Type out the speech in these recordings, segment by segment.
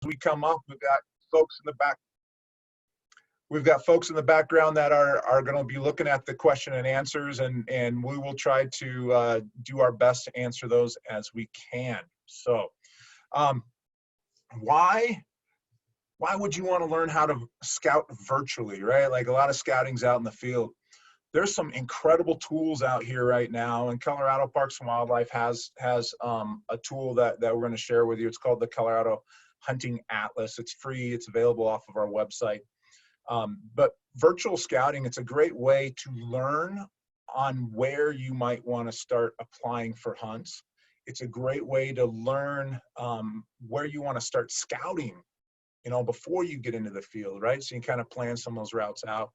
we come up, we've got folks in the back. We've got folks in the background that are going to be looking at the question and answers, and we will try to do our best to answer those as we can. So, why would you want to learn how to scout virtually, right? Like a lot of scouting's out in the field. There's some incredible tools out here right now, and Colorado Parks and Wildlife has a tool that we're going to share with you. It's called the Colorado Hunting Atlas. It's free. It's available off of our website. But virtual scouting, it's a great way to learn on where you might want to start applying for hunts. It's a great way to learn where you want to start scouting, you know, before you get into the field, right? So you can kind of plan some of those routes out.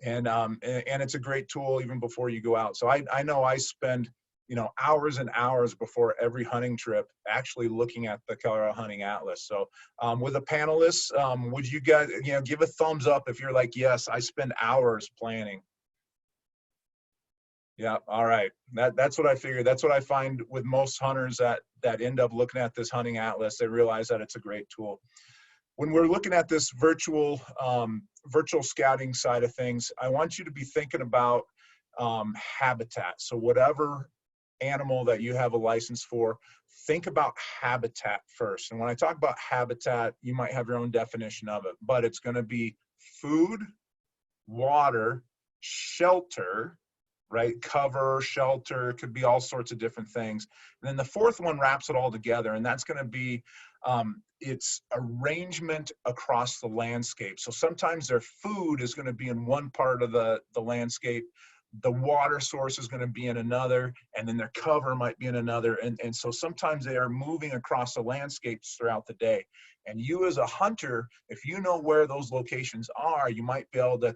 And it's a great tool even before you go out. So I know I spend, you know, hours and hours before every hunting trip actually looking at the Colorado Hunting Atlas. So with the panelists, would you guys, you know, give a thumbs up if you're like, yes, I spend hours planning. Yeah, all right. That's what I figured. That's what I find with most hunters that end up looking at this hunting atlas. They realize that it's a great tool. When we're looking at this virtual scouting side of things, I want you to be thinking about habitat. So whatever animal that you have a license for, think about habitat first. And when I talk about habitat, you might have your own definition of it, but it's going to be food, water, shelter, right? Cover, shelter, could be all sorts of different things. And then the fourth one wraps it all together, and that's going to be its arrangement across the landscape. So sometimes their food is going to be in one part of the landscape, the water source is going to be in another, and then their cover might be in another. And so sometimes they are moving across the landscapes throughout the day. And you as a hunter, if you know where those locations are, you might be able to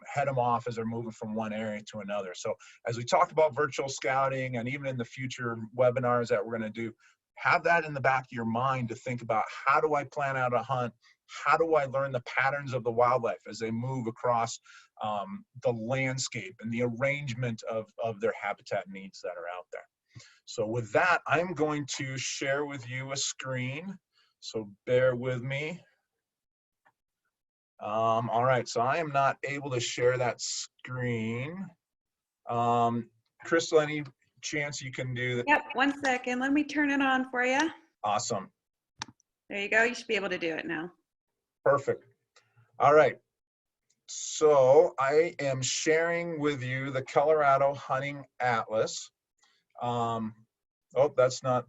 head them off as they're moving from one area to another. So as we talked about virtual scouting, and even in the future webinars that we're going to do, have that in the back of your mind to think about, how do I plan out a hunt? How do I learn the patterns of the wildlife as they move across the landscape and the arrangement of their habitat needs that are out there? So with that, I'm going to share with you a screen. So bear with me. All right, so I am not able to share that screen. Crystal, any chance you can do that? Yep, 1 second. Let me turn it on for you. Awesome. There you go. You should be able to do it now. Perfect. All right. So I am sharing with you the Colorado Hunting Atlas. Oh, that's not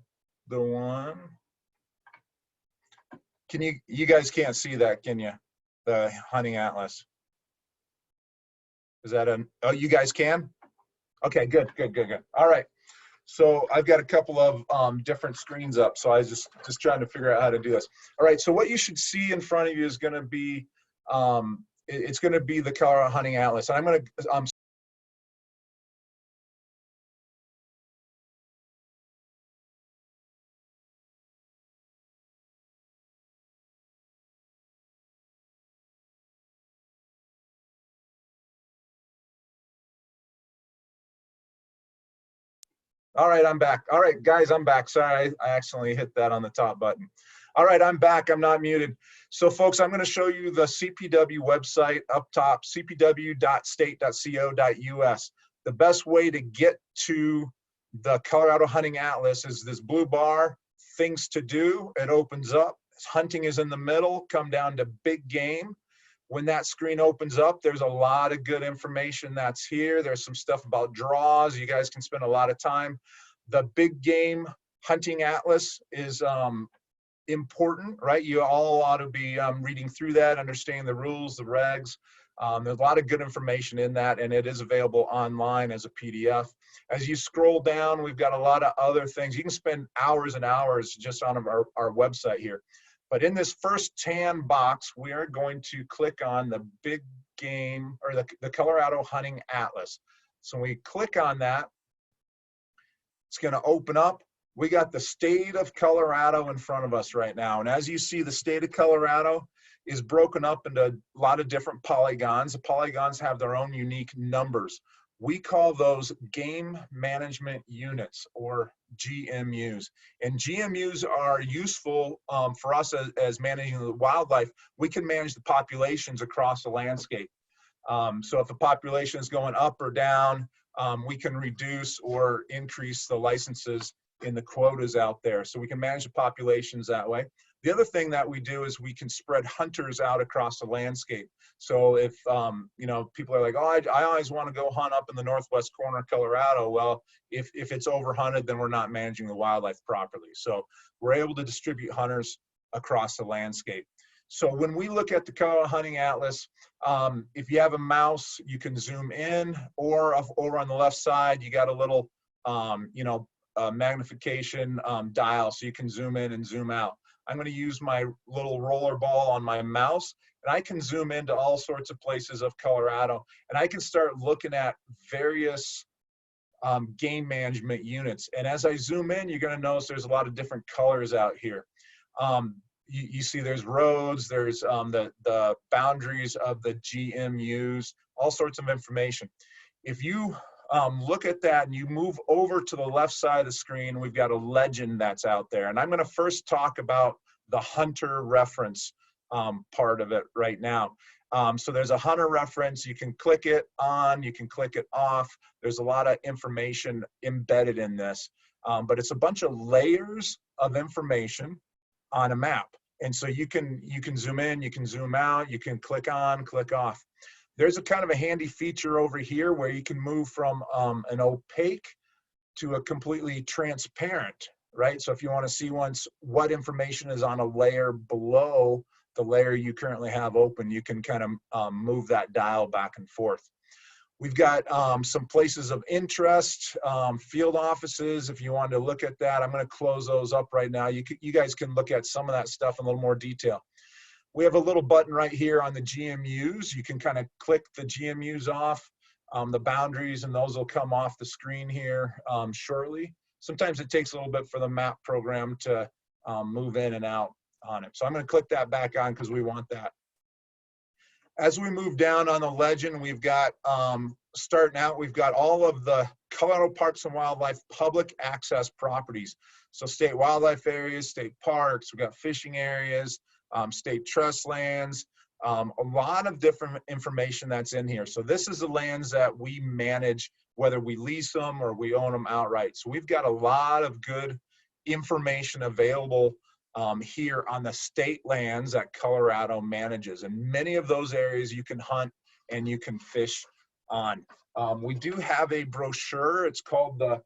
the one. Can you guys can't see that, can you? The Hunting Atlas. Is that oh, you guys can? Okay, good. All right. So I've got a couple of different screens up. So I was just trying to figure out how to do this. All right. So what you should see in front of you is going to be, it's going to be the Colorado Hunting Atlas. And I'm going to, all right, I'm back. All right, guys, I'm back. Sorry, I accidentally hit that on the top button. All right, I'm back. I'm not muted. So, folks, I'm going to show you the CPW website up top, cpw.state.co.us. The best way to get to the Colorado Hunting Atlas is this blue bar, things to do. It opens up. Hunting is in the middle. Come down to big game. When that screen opens up, there's a lot of good information that's here. There's some stuff about draws. You guys can spend a lot of time. The big game hunting atlas is important, right? You all ought to be reading through that, understanding the rules, the regs. There's a lot of good information in that, and it is available online as a PDF. As you scroll down, we've got a lot of other things. You can spend hours and hours just on our website here. But in this first tan box, we are going to click on the big game, or the Colorado Hunting Atlas. So when we click on that, it's going to open up. We got the state of Colorado in front of us right now. And as you see, the state of Colorado is broken up into a lot of different polygons. The polygons have their own unique numbers. We call those game management units, or GMUs. And GMUs are useful for us as managing the wildlife. We can manage the populations across the landscape. So if the population is going up or down, we can reduce or increase the licenses in the quotas out there. So we can manage the populations that way. The other thing that we do is we can spread hunters out across the landscape. So if, you know, people are like, oh, I always want to go hunt up in the northwest corner of Colorado. Well, if it's overhunted, then we're not managing the wildlife properly. So we're able to distribute hunters across the landscape. So when we look at the Colorado Hunting Atlas, if you have a mouse, you can zoom in, or over on the left side, you got a little, you know, magnification dial, so you can zoom in and zoom out. I'm going to use my little roller ball on my mouse, and I can zoom into all sorts of places of Colorado, and I can start looking at various game management units. And as I zoom in, you're going to notice there's a lot of different colors out here. You see there's roads, there's the boundaries of the GMUs, all sorts of information. If you look at that and you move over to the left side of the screen, we've got a legend that's out there. And I'm going to first talk about the hunter reference part of it right now. So there's a hunter reference. You can click it on, you can click it off. There's a lot of information embedded in this, but it's a bunch of layers of information on a map. And so you can zoom in, you can zoom out, you can click on, click off. There's a kind of a handy feature over here where you can move from an opaque to a completely transparent, right? So if you want to see what information is on a layer below the layer you currently have open, you can kind of move that dial back and forth. We've got some places of interest, field offices, if you wanted to look at that. I'm going to close those up right now. You guys can look at some of that stuff in a little more detail. We have a little button right here on the GMUs. You can kind of click the GMUs off, the boundaries, and those will come off the screen here shortly. Sometimes it takes a little bit for the map program to move in and out on it. So I'm going to click that back on because we want that. As we move down on the legend, we've got, starting out, we've got all of the Colorado Parks and Wildlife public access properties. So state wildlife areas, state parks, we've got fishing areas, state trust lands, a lot of different information that's in here. So this is the lands that we manage, whether we lease them or we own them outright. So we've got a lot of good information available here on the state lands that Colorado manages. And many of those areas you can hunt and you can fish on. We do have a brochure. It's called the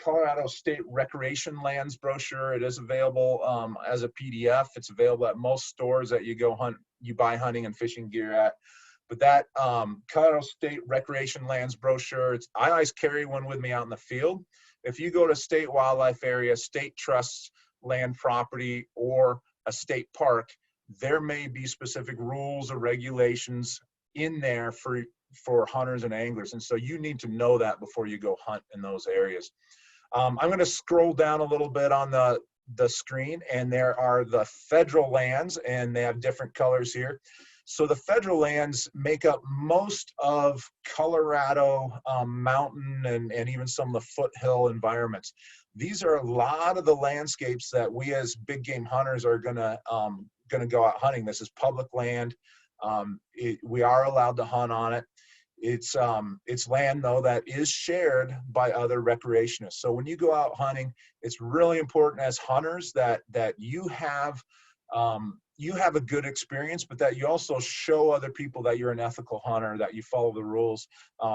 Colorado State Recreation Lands brochure. It is available as a PDF. It's available at most stores that you buy hunting and fishing gear at. But that Colorado State Recreation Lands brochure, I always carry one with me out in the field. If you go to state wildlife area, state trusts, land property, or a state park, there may be specific rules or regulations in there for hunters and anglers. And so you need to know that before you go hunt in those areas. I'm going to scroll down a little bit on the screen, and there are the federal lands, and they have different colors here. So the federal lands make up most of Colorado mountain and even some of the foothill environments. These are a lot of the landscapes that we as big game hunters are gonna go out hunting. This is public land. We are allowed to hunt on it. It's land though that is shared by other recreationists. So when you go out hunting, it's really important as hunters that you have a good experience, but that you also show other people that you're an ethical hunter, that you follow the rules.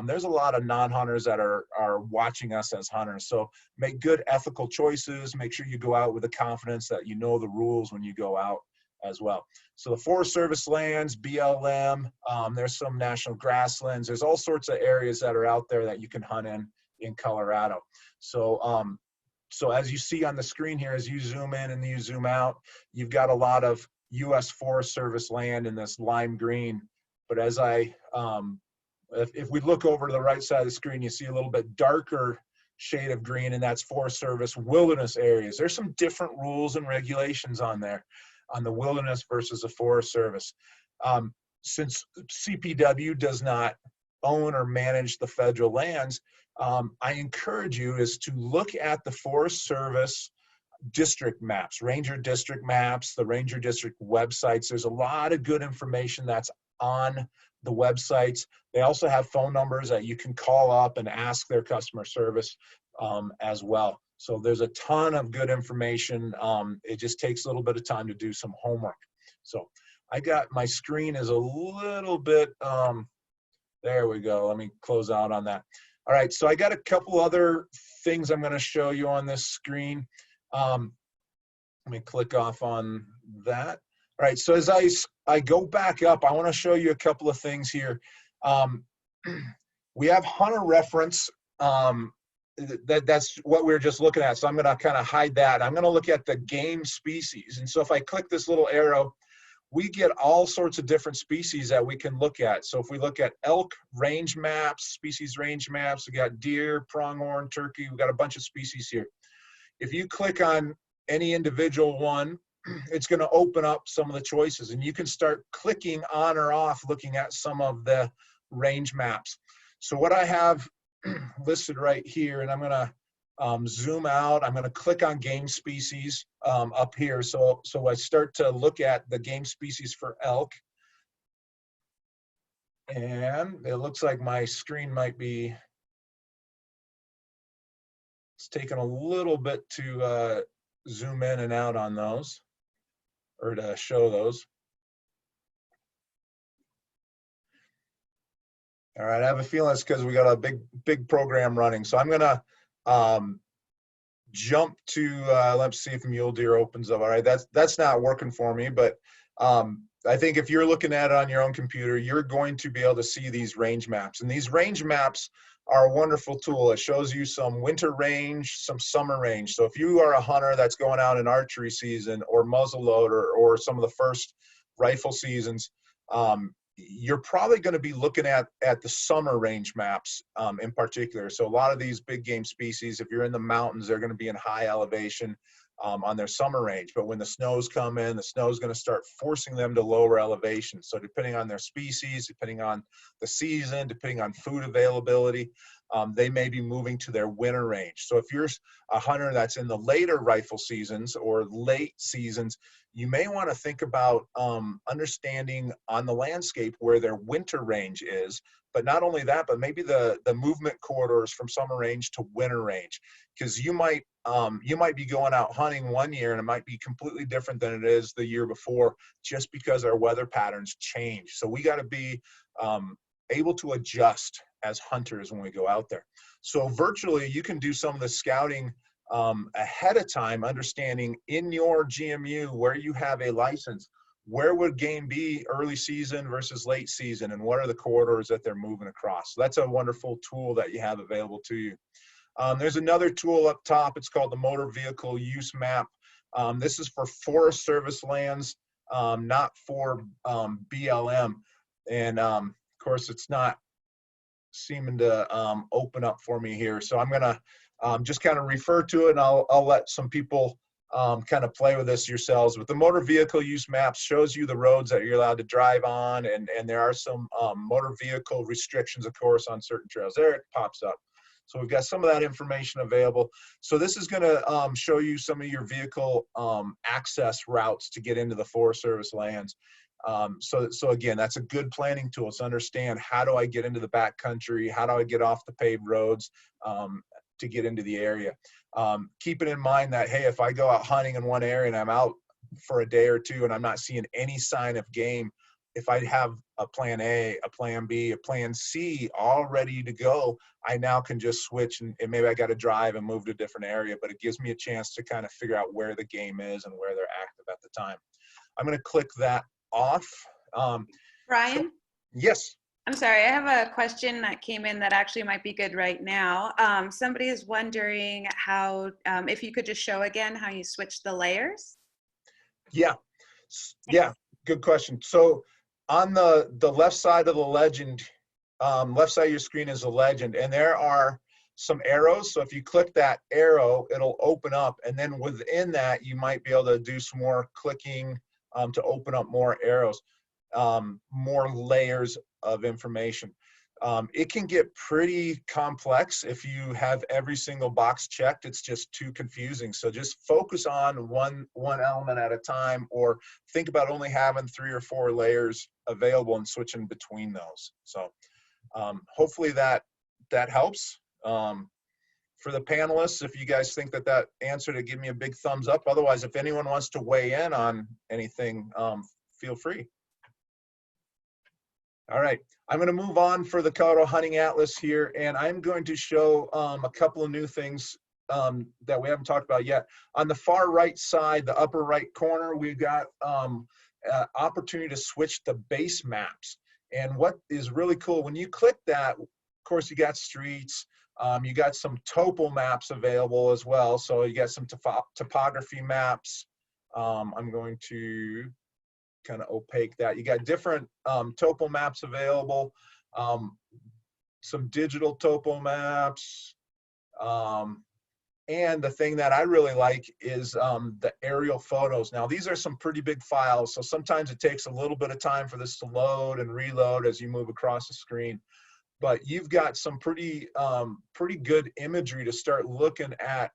There's a lot of non-hunters that are watching us as hunters. So make good ethical choices. Make sure you go out with the confidence that you know the rules when you go out as well. So the Forest Service lands, BLM, there's some national grasslands. There's all sorts of areas that are out there that you can hunt in Colorado. So, so as you see on the screen here, as you zoom in and you zoom out, you've got a lot of U.S. Forest Service land in this lime green. But as if we look over to the right side of the screen, you see a little bit darker shade of green, and that's Forest Service wilderness areas. There's some different rules and regulations on there, on the wilderness versus the Forest Service. Since CPW does not own or manage the federal lands, I encourage you is to look at the Forest Service district maps, ranger district maps, the ranger district websites. There's a lot of good information that's on the websites. They also have phone numbers that you can call up and ask their customer service as well. So there's a ton of good information. It just takes a little bit of time to do some homework. So I got, my screen is a little bit, there we go. Let me close out on that. All right, so I got a couple other things I'm going to show you on this screen. Let me click off on that. All right, so as I go back up, I want to show you a couple of things here. We have hunter reference. That's what we were just looking at. So I'm going to kind of hide that. I'm going to look at the game species. And so if I click this little arrow, we get all sorts of different species that we can look at. So if we look at elk range maps, species range maps, we got deer, pronghorn, turkey, we got a bunch of species here. If you click on any individual one, it's going to open up some of the choices, and you can start clicking on or off looking at some of the range maps. So what I have listed right here, and I'm going to zoom out. I'm going to click on game species up here. So I start to look at the game species for elk. And it looks like my screen might be, it's taking a little bit to zoom in and out on those, or to show those. All right, I have a feeling it's because we got a big program running. So I'm going to jump to, let's see if mule deer opens up. All right, that's not working for me, but I think if you're looking at it on your own computer, you're going to be able to see these range maps. And these range maps are a wonderful tool. It shows you some winter range, some summer range. So if you are a hunter that's going out in archery season or muzzleloader or some of the first rifle seasons, you're probably going to be looking at the summer range maps in particular. So a lot of these big game species, if you're in the mountains, they're going to be in high elevation on their summer range. But when the snows come in, the snow is going to start forcing them to lower elevation. So depending on their species, depending on the season, depending on food availability, they may be moving to their winter range. So if you're a hunter that's in the later rifle seasons or late seasons, you may want to think about understanding on the landscape where their winter range is. But not only that, but maybe the movement corridors from summer range to winter range, because you might be going out hunting one year and it might be completely different than it is the year before, just because our weather patterns change. So we got to be able to adjust as hunters when we go out there. So virtually, you can do some of the scouting ahead of time, understanding in your GMU where you have a license, where would game be early season versus late season, and what are the corridors that they're moving across. So that's a wonderful tool that you have available to you. There's another tool up top. It's called the Motor Vehicle Use Map. This is for Forest Service lands, not for BLM. And of course, it's not seeming to open up for me here. So I'm going to just kind of refer to it, and I'll let some people kind of play with this yourselves. But the Motor Vehicle Use Map shows you the roads that you're allowed to drive on, and there are some motor vehicle restrictions, of course, on certain trails. There it pops up. So we've got some of that information available. So this is going to show you some of your vehicle access routes to get into the Forest Service lands. So again, that's a good planning tool to understand, how do I get into the backcountry? How do I get off the paved roads to get into the area? Keeping in mind that, hey, if I go out hunting in one area and I'm out for a day or two and I'm not seeing any sign of game, if I have a plan A, a plan B, a plan C all ready to go, I now can just switch, and maybe I got to drive and move to a different area, but it gives me a chance to kind of figure out where the game is and where they're active at the time. I'm going to click that off. Brian? So, yes. I'm sorry, I have a question that came in that actually might be good right now. Somebody is wondering how, if you could just show again how you switch the layers. Yeah, good question. So on the left side of the legend, left side of your screen is a legend, and there are some arrows. So if you click that arrow, it'll open up, and then within that, you might be able to do some more clicking to open up more arrows, more layers of information. It can get pretty complex if you have every single box checked. It's just too confusing. So just focus on one element at a time, or think about only having 3 or 4 layers available and switching between those. So hopefully that helps. For the panelists, if you guys think that answered it, give me a big thumbs up. Otherwise, if anyone wants to weigh in on anything, feel free. All right, I'm going to move on for the Colorado Hunting Atlas here, and I'm going to show a couple of new things that we haven't talked about yet. On the far right side, the upper right corner, we've got opportunity to switch the base maps. And what is really cool, when you click that, of course, you got streets, you got some topo maps available as well. So you got some topography maps. I'm going to kind of opaque that. You got different topo maps available, some digital topo maps. And the thing that I really like is the aerial photos. Now, these are some pretty big files, so sometimes it takes a little bit of time for this to load and reload as you move across the screen. But you've got some pretty good imagery to start looking at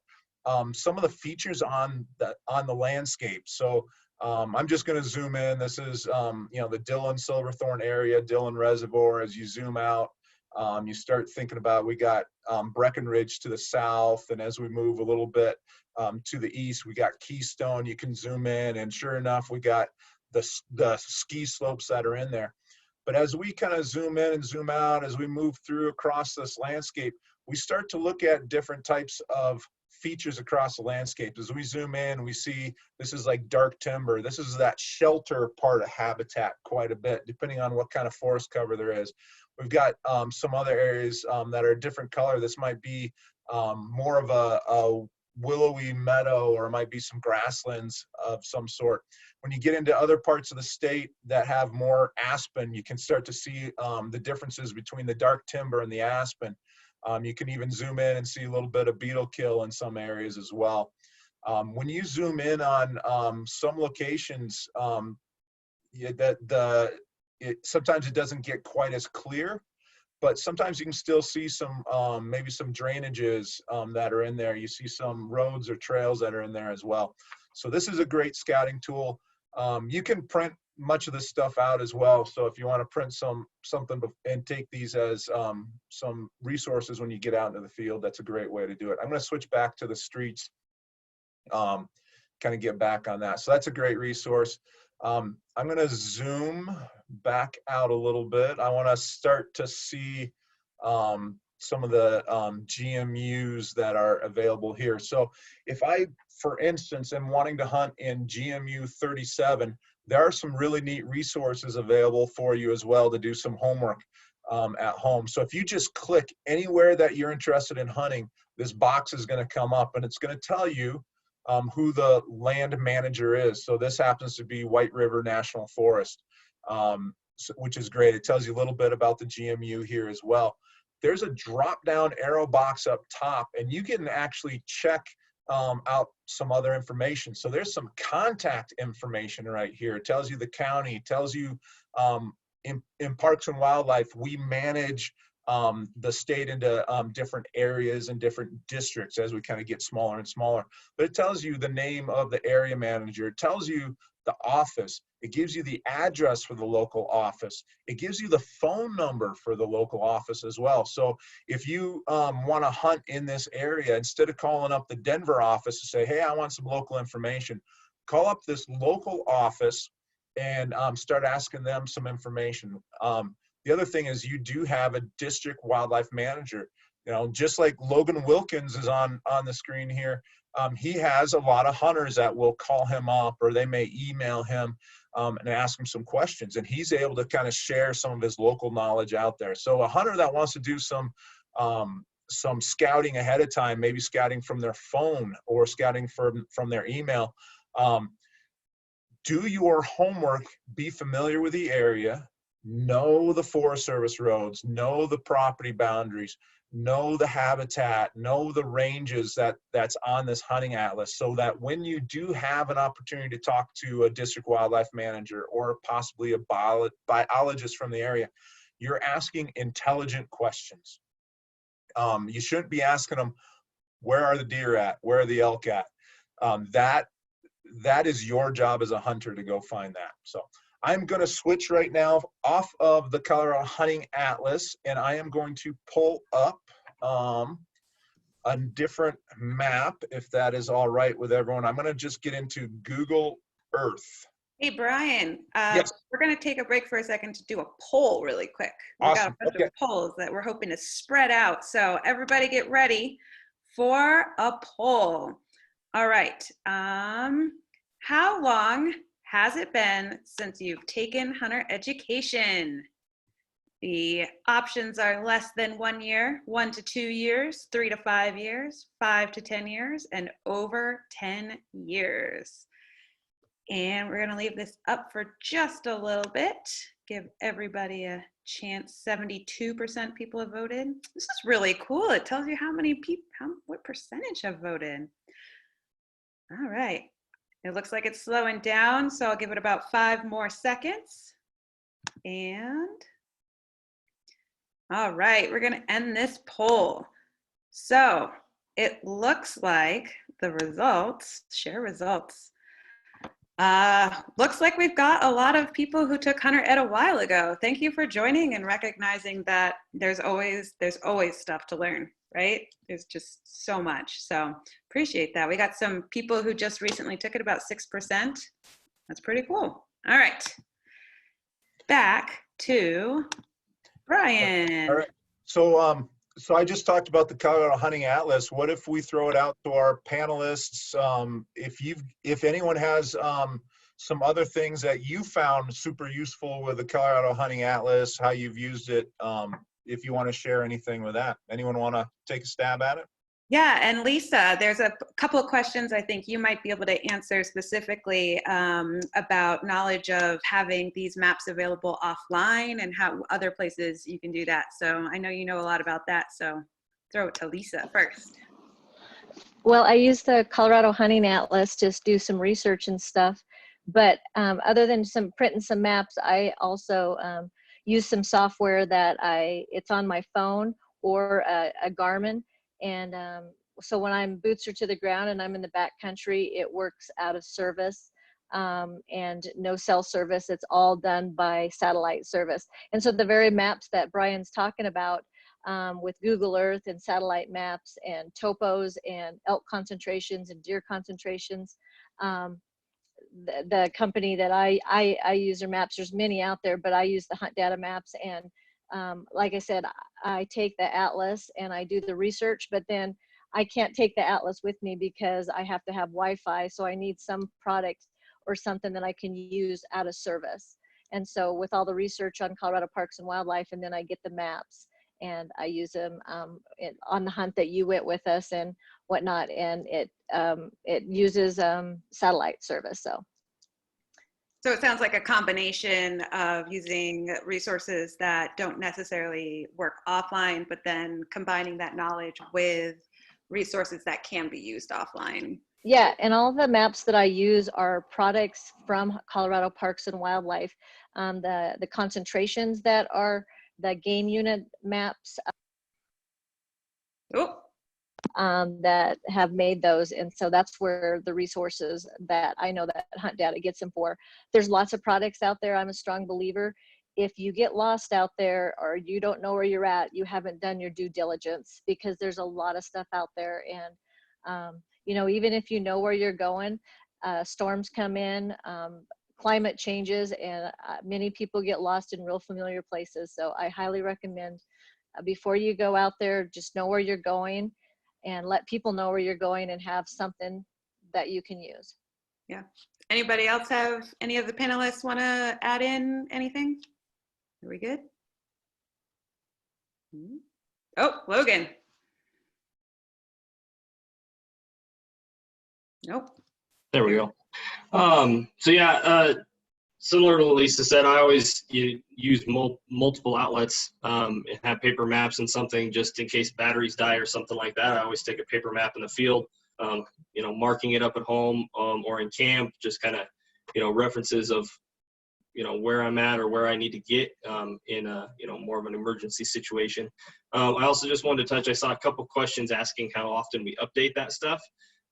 some of the features on the landscape. So I'm just going to zoom in. This is you know, the Dillon Silverthorne area, Dillon Reservoir. As you zoom out, you start thinking about, we got Breckenridge to the south, and as we move a little bit to the east, we got Keystone. You can zoom in, and sure enough, we got the ski slopes that are in there. But as we kind of zoom in and zoom out, as we move through across this landscape, we start to look at different types of features across the landscape. As we zoom in, we see this is like dark timber. This is that shelter part of habitat quite a bit, depending on what kind of forest cover there is. We've got some other areas that are a different color. This might be more of a willowy meadow, or it might be some grasslands of some sort. When you get into other parts of the state that have more aspen, you can start to see the differences between the dark timber and the aspen. You can even zoom in and see a little bit of beetle kill in some areas as well. When you zoom in on some locations, sometimes it doesn't get quite as clear, but sometimes you can still see some maybe some drainages that are in there. You see some roads or trails that are in there as well. So this is a great scouting tool. You can print much of this stuff out as well. So if you want to print something and take these as some resources when you get out into the field, that's a great way to do it. I'm going to switch back to the streets, kind of get back on that. So that's a great resource. I'm going to zoom back out a little bit. I want to start to see some of the GMUs that are available here. So if I, for instance, am wanting to hunt in GMU 37, there are some really neat resources available for you as well to do some homework at home. So if you just click anywhere that you're interested in hunting, this box is going to come up, and it's going to tell you who the land manager is. So this happens to be White River National Forest, which is great. It tells you a little bit about the GMU here as well. There's a drop-down arrow box up top, and you can actually check out some other information. So there's some contact information right here. It tells you the county, tells you in Parks and Wildlife, we manage the state into different areas and different districts as we kind of get smaller and smaller. But it tells you the name of the area manager. It tells you the office. It gives you the address for the local office. It gives you the phone number for the local office as well. So if you want to hunt in this area, instead of calling up the Denver office to say, hey, I want some local information, call up this local office and start asking them some information. The other thing is you do have a district wildlife manager. You know, just like Logan Wilkins is on the screen here, he has a lot of hunters that will call him up, or they may email him and ask him some questions, and he's able to kind of share some of his local knowledge out there. So a hunter that wants to do some scouting ahead of time, maybe scouting from their phone or scouting from their email, do your homework, be familiar with the area, know the Forest Service roads, know the property boundaries, know the habitat, know the ranges that's on this hunting atlas, so that when you do have an opportunity to talk to a district wildlife manager or possibly a biologist from the area, you're asking intelligent questions. You shouldn't be asking them, where are the deer at? Where are the elk at? That is your job as a hunter to go find that. So I'm going to switch right now off of the Colorado Hunting Atlas, and I am going to pull up a different map, if that is all right with everyone. I'm going to just get into Google Earth. Hey, Brian, Yes. we're going to take a break for a second to do a poll really quick. We got Awesome. a bunch of polls that we're hoping to spread out. So everybody get ready for a poll. All right. How long has it been since you've taken hunter education? The options are less than 1 year, 1 to 2 years, 3 to 5 years, 5 to 10 years, and over 10 years. And we're gonna leave this up for just a little bit, give everybody a chance. 72% people have voted. This is really cool. It tells you how many people, what percentage have voted. All right, it looks like it's slowing down, so I'll give it about 5 more seconds. And all right, we're gonna end this poll. So it looks like the results, share results. Looks like we've got a lot of people who took Hunter Ed a while ago. Thank you for joining and recognizing that there's always stuff to learn, right? There's just so much. So appreciate that. We got some people who just recently took it, about 6%. That's pretty cool. All right. Back to Brian. All right. So I just talked about the Colorado Hunting Atlas. What if we throw it out to our panelists? If anyone has some other things that you found super useful with the Colorado Hunting Atlas, how you've used it, if you want to share anything with that. Anyone want to take a stab at it? Yeah, and Lisa, there's a couple of questions I think you might be able to answer specifically about knowledge of having these maps available offline and how other places you can do that. So I know you know a lot about that, so throw it to Lisa first. Well, I use the Colorado Hunting Atlas to do some research and stuff, but other than printing some maps, I also use some software that it's on my phone or a Garmin. And so when I'm boots are to the ground and I'm in the back country, it works out of service and no cell service. It's all done by satellite service. And so the very maps that Brian's talking about with Google Earth and satellite maps and topos and elk concentrations and deer concentrations, the company that I use their maps, there's many out there, but I use the Hunt Data Maps. And like I said, I take the Atlas and I do the research, but then I can't take the Atlas with me because I have to have Wi-Fi. So I need some product or something that I can use out of service. And so with all the research on Colorado Parks and Wildlife, and then I get the maps and I use them on the hunt that you went with us and whatnot. And it uses satellite service. So it sounds like a combination of using resources that don't necessarily work offline, but then combining that knowledge with resources that can be used offline. Yeah, and all the maps that I use are products from Colorado Parks and Wildlife. The concentrations that are the game unit maps that have made those. And so that's where the resources that I know that Hunt Data gets them for. There's lots of products out there. I'm a strong believer. If you get lost out there or you don't know where you're at, you haven't done your due diligence, because there's a lot of stuff out there. And, you know, even if you know where you're going, storms come in, climate changes, and many people get lost in real familiar places. So I highly recommend before you go out there, just know where you're going and let people know where you're going and have something that you can use. Yeah. Anybody else have, any of the panelists want to add in anything? Are we good? Oh, Logan. Nope. There we go. So yeah, similar to what Lisa said, I always use multiple outlets and have paper maps and something just in case batteries die or something like that. I always take a paper map in the field, you know, marking it up at home or in camp, just kind of, you know, references of, where I'm at or where I need to get in a, more of an emergency situation. I also just wanted to touch, I saw a couple questions asking how often we update that stuff,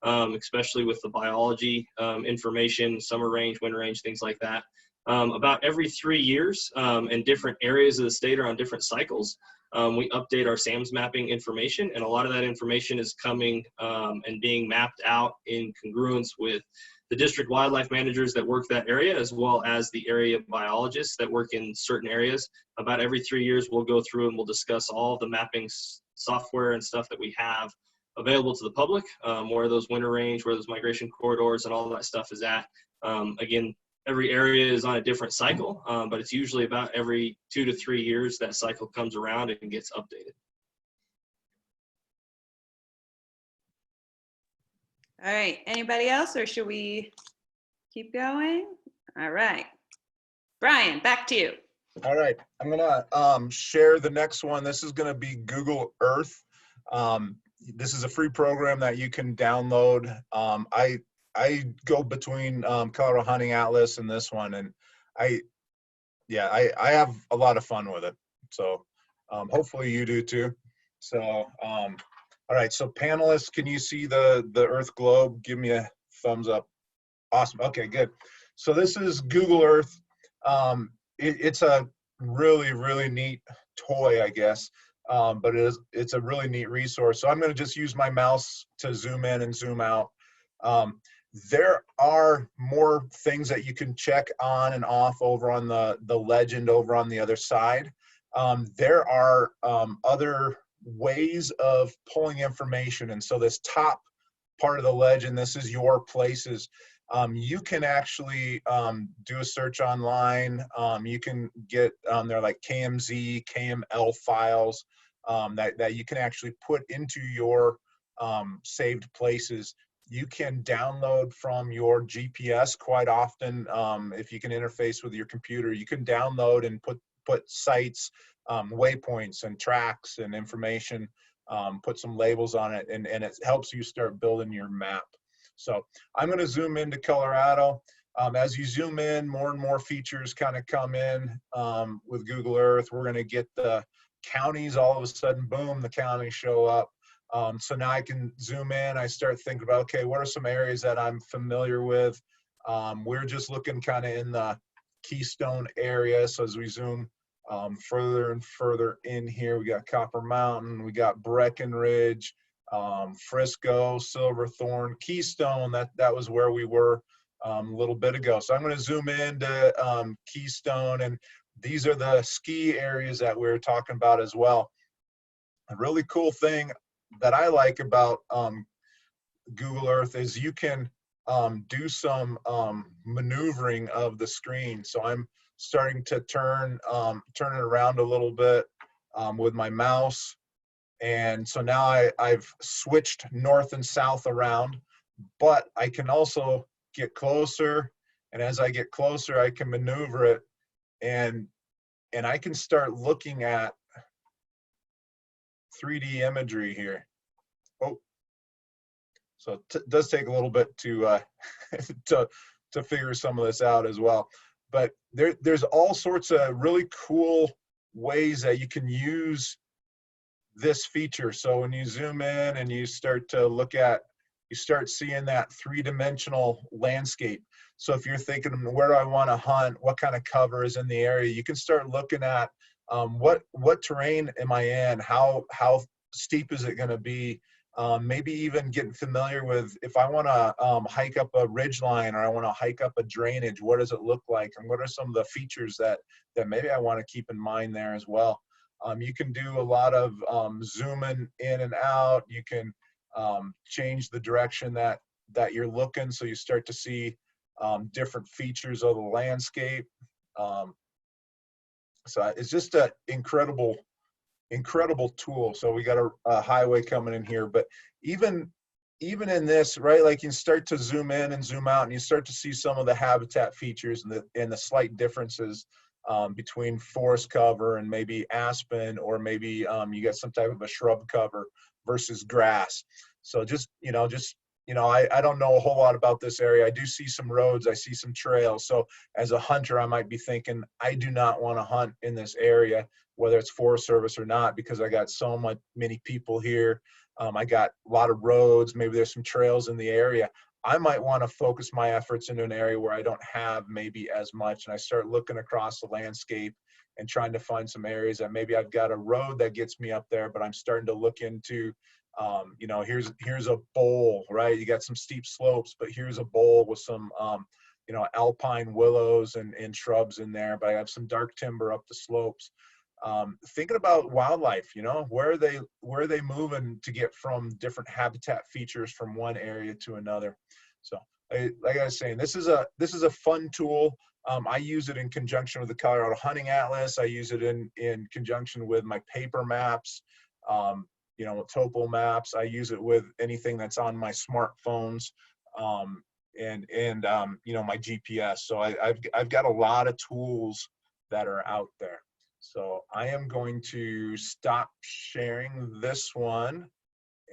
especially with the biology information, summer range, winter range, things like that. About every 3 years, and different areas of the state are on different cycles. We update our SAMS mapping information, and a lot of that information is coming and being mapped out in congruence with the district wildlife managers that work that area, as well as the area biologists that work in certain areas. About every 3 years, we'll go through and we'll discuss all the mapping software and stuff that we have available to the public, where those winter range, where those migration corridors and all that stuff is at. Again, every area is on a different cycle, but it's usually about every 2 to 3 years that cycle comes around and gets updated. All right, anybody else, or should we keep going? All right, Brian, back to you. All right, I'm gonna share the next one. This is gonna be Google Earth. This is a free program that you can download. I go between Colorado Hunting Atlas and this one, and I have a lot of fun with it. So hopefully you do too. So all right, so panelists, can you see the Earth globe? Give me a thumbs up. Awesome. Okay, good. So this is Google Earth. It's a really neat toy, I guess, but it's a really neat resource. So I'm going to just use my mouse to zoom in and zoom out. There are more things that you can check on and off over on the legend over on the other side. There are other ways of pulling information, and so this top part of the legend, this is your places. You can actually do a search online. You can get they're like KMZ, KML files that you can actually put into your saved places. You can download from your GPS quite often. If you can interface with your computer, you can download and put sites, waypoints and tracks and information, put some labels on it, and it helps you start building your map. So I'm going to zoom into Colorado. As you zoom in, more and more features kind of come in with Google Earth. We're going to get the counties all of a sudden, boom, the counties show up. So now I can zoom in. I start thinking about, okay, what are some areas that I'm familiar with? We're just looking kind of in the Keystone area. So as we zoom further and further in here, we got Copper Mountain, we got Breckenridge, Frisco, Silverthorne, Keystone. That was where we were a little bit ago. So I'm going to zoom into Keystone, and these are the ski areas that we were talking about as well. A really cool thing that I like about Google Earth is you can do some maneuvering of the screen. So I'm starting to turn it around a little bit with my mouse. And so now I've switched north and south around, but I can also get closer. And as I get closer, I can maneuver it, and I can start looking at 3D imagery here. Oh, so it does take a little bit to to figure some of this out as well. But there's all sorts of really cool ways that you can use this feature. So when you zoom in and you start to look at, you start seeing that three-dimensional landscape. So if you're thinking, where do I want to hunt? What kind of cover is in the area? You can start looking at what terrain am I in? How steep is it going to be? Maybe even getting familiar with, if I want to hike up a ridge line, or I want to hike up a drainage, what does it look like? And what are some of the features that maybe I want to keep in mind there as well? You can do a lot of zooming in and out. You can change the direction that you're looking, so you start to see different features of the landscape. So it's just an incredible tool. So we got a highway coming in here, but even in this, right, like you start to zoom in and zoom out, and you start to see some of the habitat features and the slight differences between forest cover and maybe aspen, or maybe you got some type of a shrub cover versus grass. So just you know, I don't know a whole lot about this area. I do see some roads, I see some trails. So as a hunter, I might be thinking, I do not want to hunt in this area, whether it's Forest Service or not, because I got so many people here. I got a lot of roads, maybe there's some trails in the area. I might want to focus my efforts into an area where I don't have maybe as much, and I start looking across the landscape and trying to find some areas that maybe I've got a road that gets me up there, but I'm starting to look into, you know, here's a bowl, right? You got some steep slopes, but here's a bowl with some, you know, alpine willows and shrubs in there, but I have some dark timber up the slopes. Thinking about wildlife, you know, where are they moving to get from different habitat features from one area to another? So like I was saying, this is a fun tool. I use it in conjunction with the Colorado Hunting Atlas. I use it in conjunction with my paper maps, you know, topo maps. I use it with anything that's on my smartphones, and you know, my GPS. So I've got a lot of tools that are out there. So I am going to stop sharing this one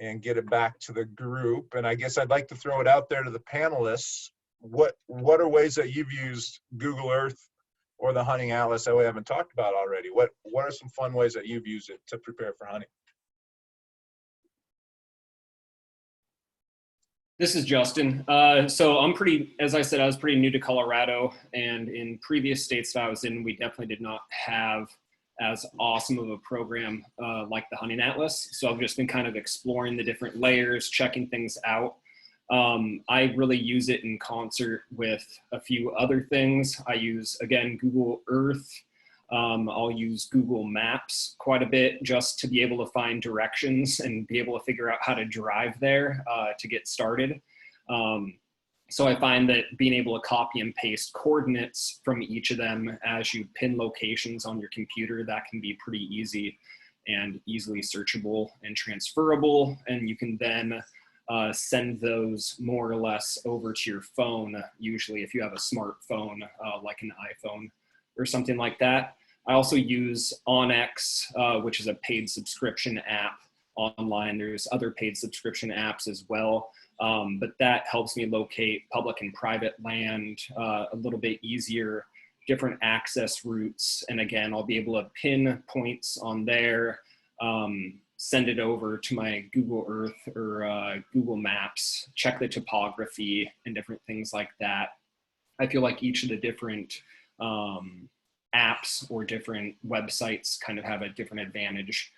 and get it back to the group. And I guess I'd like to throw it out there to the panelists. What are ways that you've used Google Earth or the Hunting Atlas that we haven't talked about already? What are some fun ways that you've used it to prepare for hunting? This is Justin. So as I said, I was pretty new to Colorado, and in previous states that I was in, we definitely did not have as awesome of a program like the Hunting Atlas. So I've just been kind of exploring the different layers, checking things out. I really use it in concert with a few other things. I use, again, Google Earth. I'll use Google Maps quite a bit just to be able to find directions and be able to figure out how to drive there to get started. So I find that being able to copy and paste coordinates from each of them as you pin locations on your computer, that can be pretty easy and easily searchable and transferable. And you can then send those more or less over to your phone, usually if you have a smartphone like an iPhone or something like that. I also use Onyx, which is a paid subscription app online. There's other paid subscription apps as well, but that helps me locate public and private land a little bit easier, different access routes. And again, I'll be able to pin points on there, send it over to my Google Earth or Google Maps, check the topography and different things like that. I feel like each of the different apps or different websites kind of have a different advantage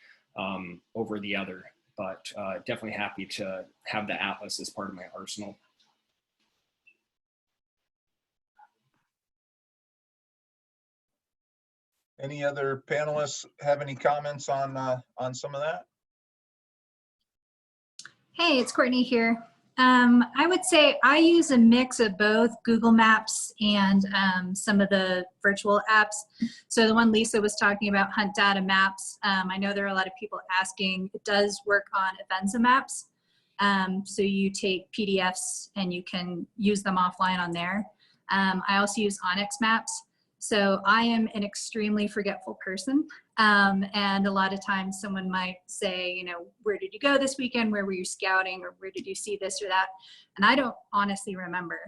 over the other, but definitely happy to have the Atlas as part of my arsenal. Any other panelists have any comments on some of that? Hey, it's Courtney here. I would say I use a mix of both Google Maps and some of the virtual apps. So the one Lisa was talking about, Hunt Data Maps, I know there are a lot of people asking. It does work on Avenza maps. So you take PDFs and you can use them offline on there. I also use Onyx Maps. So I am an extremely forgetful person. And a lot of times someone might say, you know, where did you go this weekend? Where were you scouting? Or where did you see this or that? And I don't honestly remember.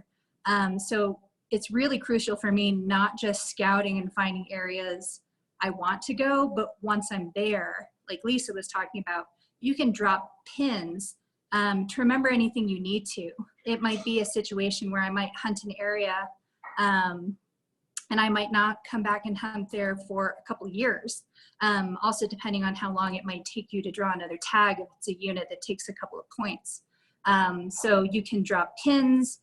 So it's really crucial for me, not just scouting and finding areas I want to go, but once I'm there, like Lisa was talking about, you can drop pins to remember anything you need to. It might be a situation where I might hunt an area and I might not come back and hunt there for a couple of years. Also, depending on how long it might take you to draw another tag, if it's a unit that takes a couple of points. So you can drop pins,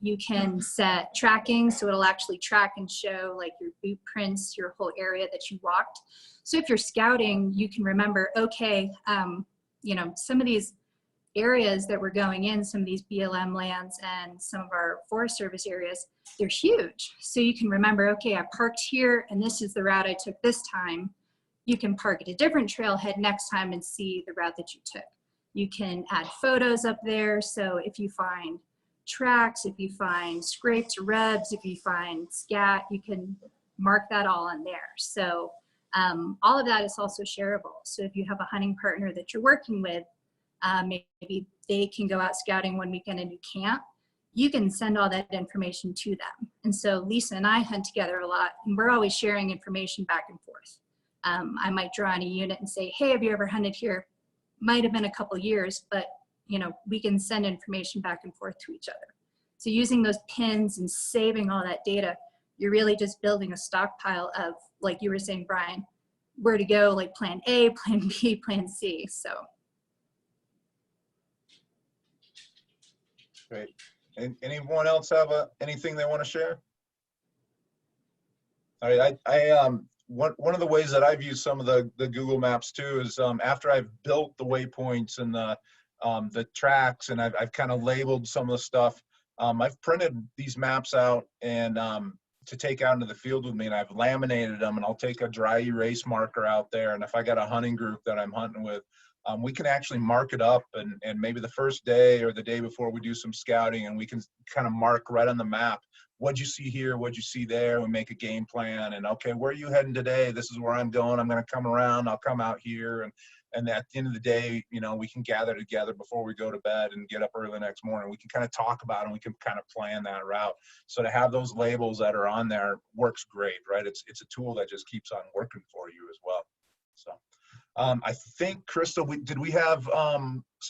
you can set tracking, so it'll actually track and show like your boot prints, your whole area that you walked. So if you're scouting, you can remember, okay, you know, some of these areas that we're going in, some of these BLM lands and some of our Forest Service areas, they're huge. So you can remember, okay, I parked here and this is the route I took this time. You can park at a different trailhead next time and see the route that you took. You can add photos up there. So if you find tracks, if you find scraped rubs, if you find scat, you can mark that all on there. So all of that is also shareable. So if you have a hunting partner that you're working with, maybe they can go out scouting one weekend and you can't, you can send all that information to them. And so Lisa and I hunt together a lot, and we're always sharing information back and forth. I might draw on a unit and say, hey, have you ever hunted here? Might have been a couple years, but you know, we can send information back and forth to each other. So using those pins and saving all that data, you're really just building a stockpile of, like you were saying, Brian, where to go, like plan A, plan B, plan C. So. Great. And anyone else have anything they want to share? All right, one of the ways that I've used some of the Google Maps too is after I've built the waypoints and the tracks, and I've kind of labeled some of the stuff. I've printed these maps out and to take out into the field with me, and I've laminated them, and I'll take a dry erase marker out there, and if I got a hunting group that I'm hunting with, we can actually mark it up, and maybe the first day or the day before we do some scouting, and we can kind of mark right on the map, what'd you see here, what'd you see there, we make a game plan, and okay, where are you heading today? This is where I'm going, I'm gonna come around, I'll come out here, and at the end of the day, you know, we can gather together before we go to bed and get up early the next morning. We can kind of talk about it, and we can kind of plan that route. So to have those labels that are on there works great, right? It's a tool that just keeps on working for you as well. So I think, Crystal, did we have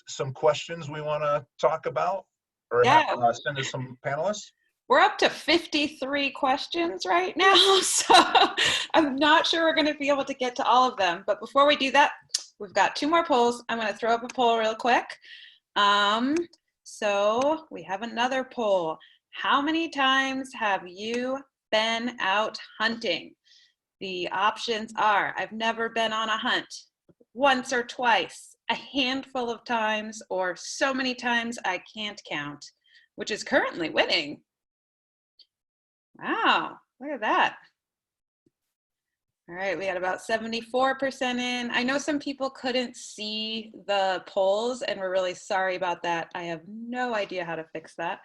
some questions we want to talk about, or Yeah. send us some panelists? We're up to 53 questions right now, so I'm not sure we're going to be able to get to all of them. But before we do that, we've got 2 more polls. I'm going to throw up a poll real quick. So we have another poll. How many times have you been out hunting? The options are, I've never been on a hunt, once or twice, a handful of times, or so many times I can't count, which is currently winning. Wow, look at that. All right, we got about 74% in. I know some people couldn't see the polls, and we're really sorry about that. I have no idea how to fix that.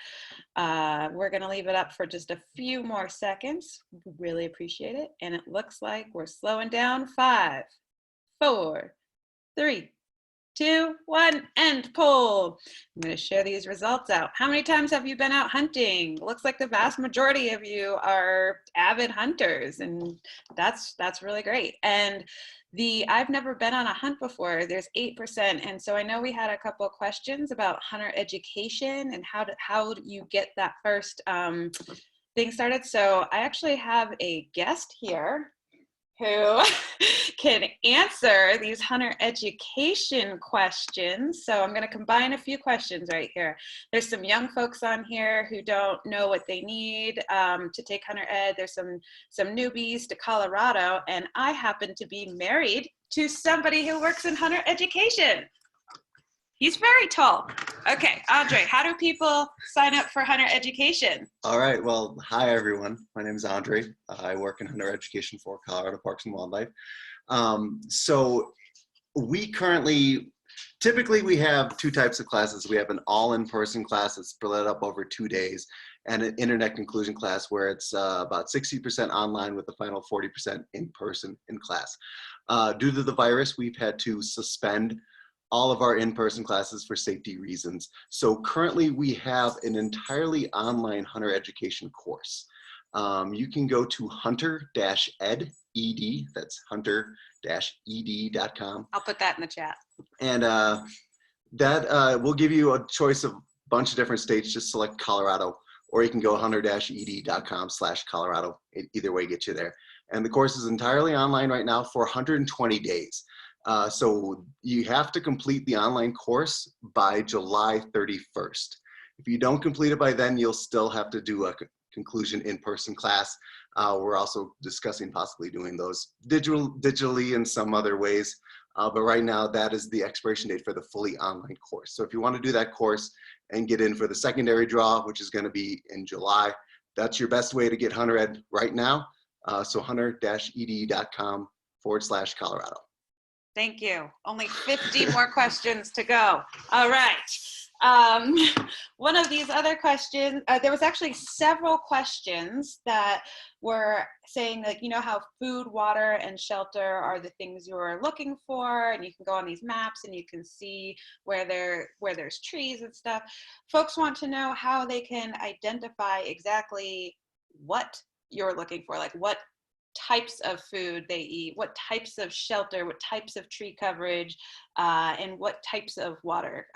We're gonna leave it up for just a few more seconds. Really appreciate it. And it looks like we're slowing down. 5, 4, 3, 2, 1, end poll. I'm going to share these results out. How many times have you been out hunting? Looks like the vast majority of you are avid hunters, and that's really great. And the I've never been on a hunt before, there's 8%. And so I know we had a couple of questions about hunter education and how do you get that first thing started. So I actually have a guest here who can answer these hunter education questions. So I'm going to combine a few questions right here. There's some young folks on here who don't know what they need to take hunter ed. There's some newbies to Colorado, and I happen to be married to somebody who works in hunter education. He's very tall. Okay, Andre, how do people sign up for hunter education? All right, well, hi everyone. My name is Andre. I work in hunter education for Colorado Parks and Wildlife. So we typically we have 2 types of classes. We have an all in-person class that's split up over 2 days, and an internet conclusion class where it's about 60% online with the final 40% in person in class. Due to the virus, we've had to suspend all of our in-person classes for safety reasons. So currently we have an entirely online hunter education course. You can go to hunter-ed, that's hunter-ed.com. I'll put that in the chat. And that will give you a choice of a bunch of different states. Just select Colorado, or you can go hunter-ed.com/Colorado. Either way gets you there. And the course is entirely online right now for 120 days. So you have to complete the online course by July 31st. If you don't complete it by then, you'll still have to do a conclusion in-person class. We're also discussing possibly doing those digitally in some other ways. But right now, that is the expiration date for the fully online course. So if you want to do that course and get in for the secondary draw, which is going to be in July, that's your best way to get hunter ed right now. So hunter-ed.com/Colorado. Thank you. Only 50 more questions to go. All right. One of these other questions, there was actually several questions that were saying, like, you know how food, water, and shelter are the things you're looking for, and you can go on these maps and you can see where there's trees and stuff. Folks want to know how they can identify exactly what you're looking for, like what types of food they eat, what types of shelter, what types of tree coverage, and what types of water.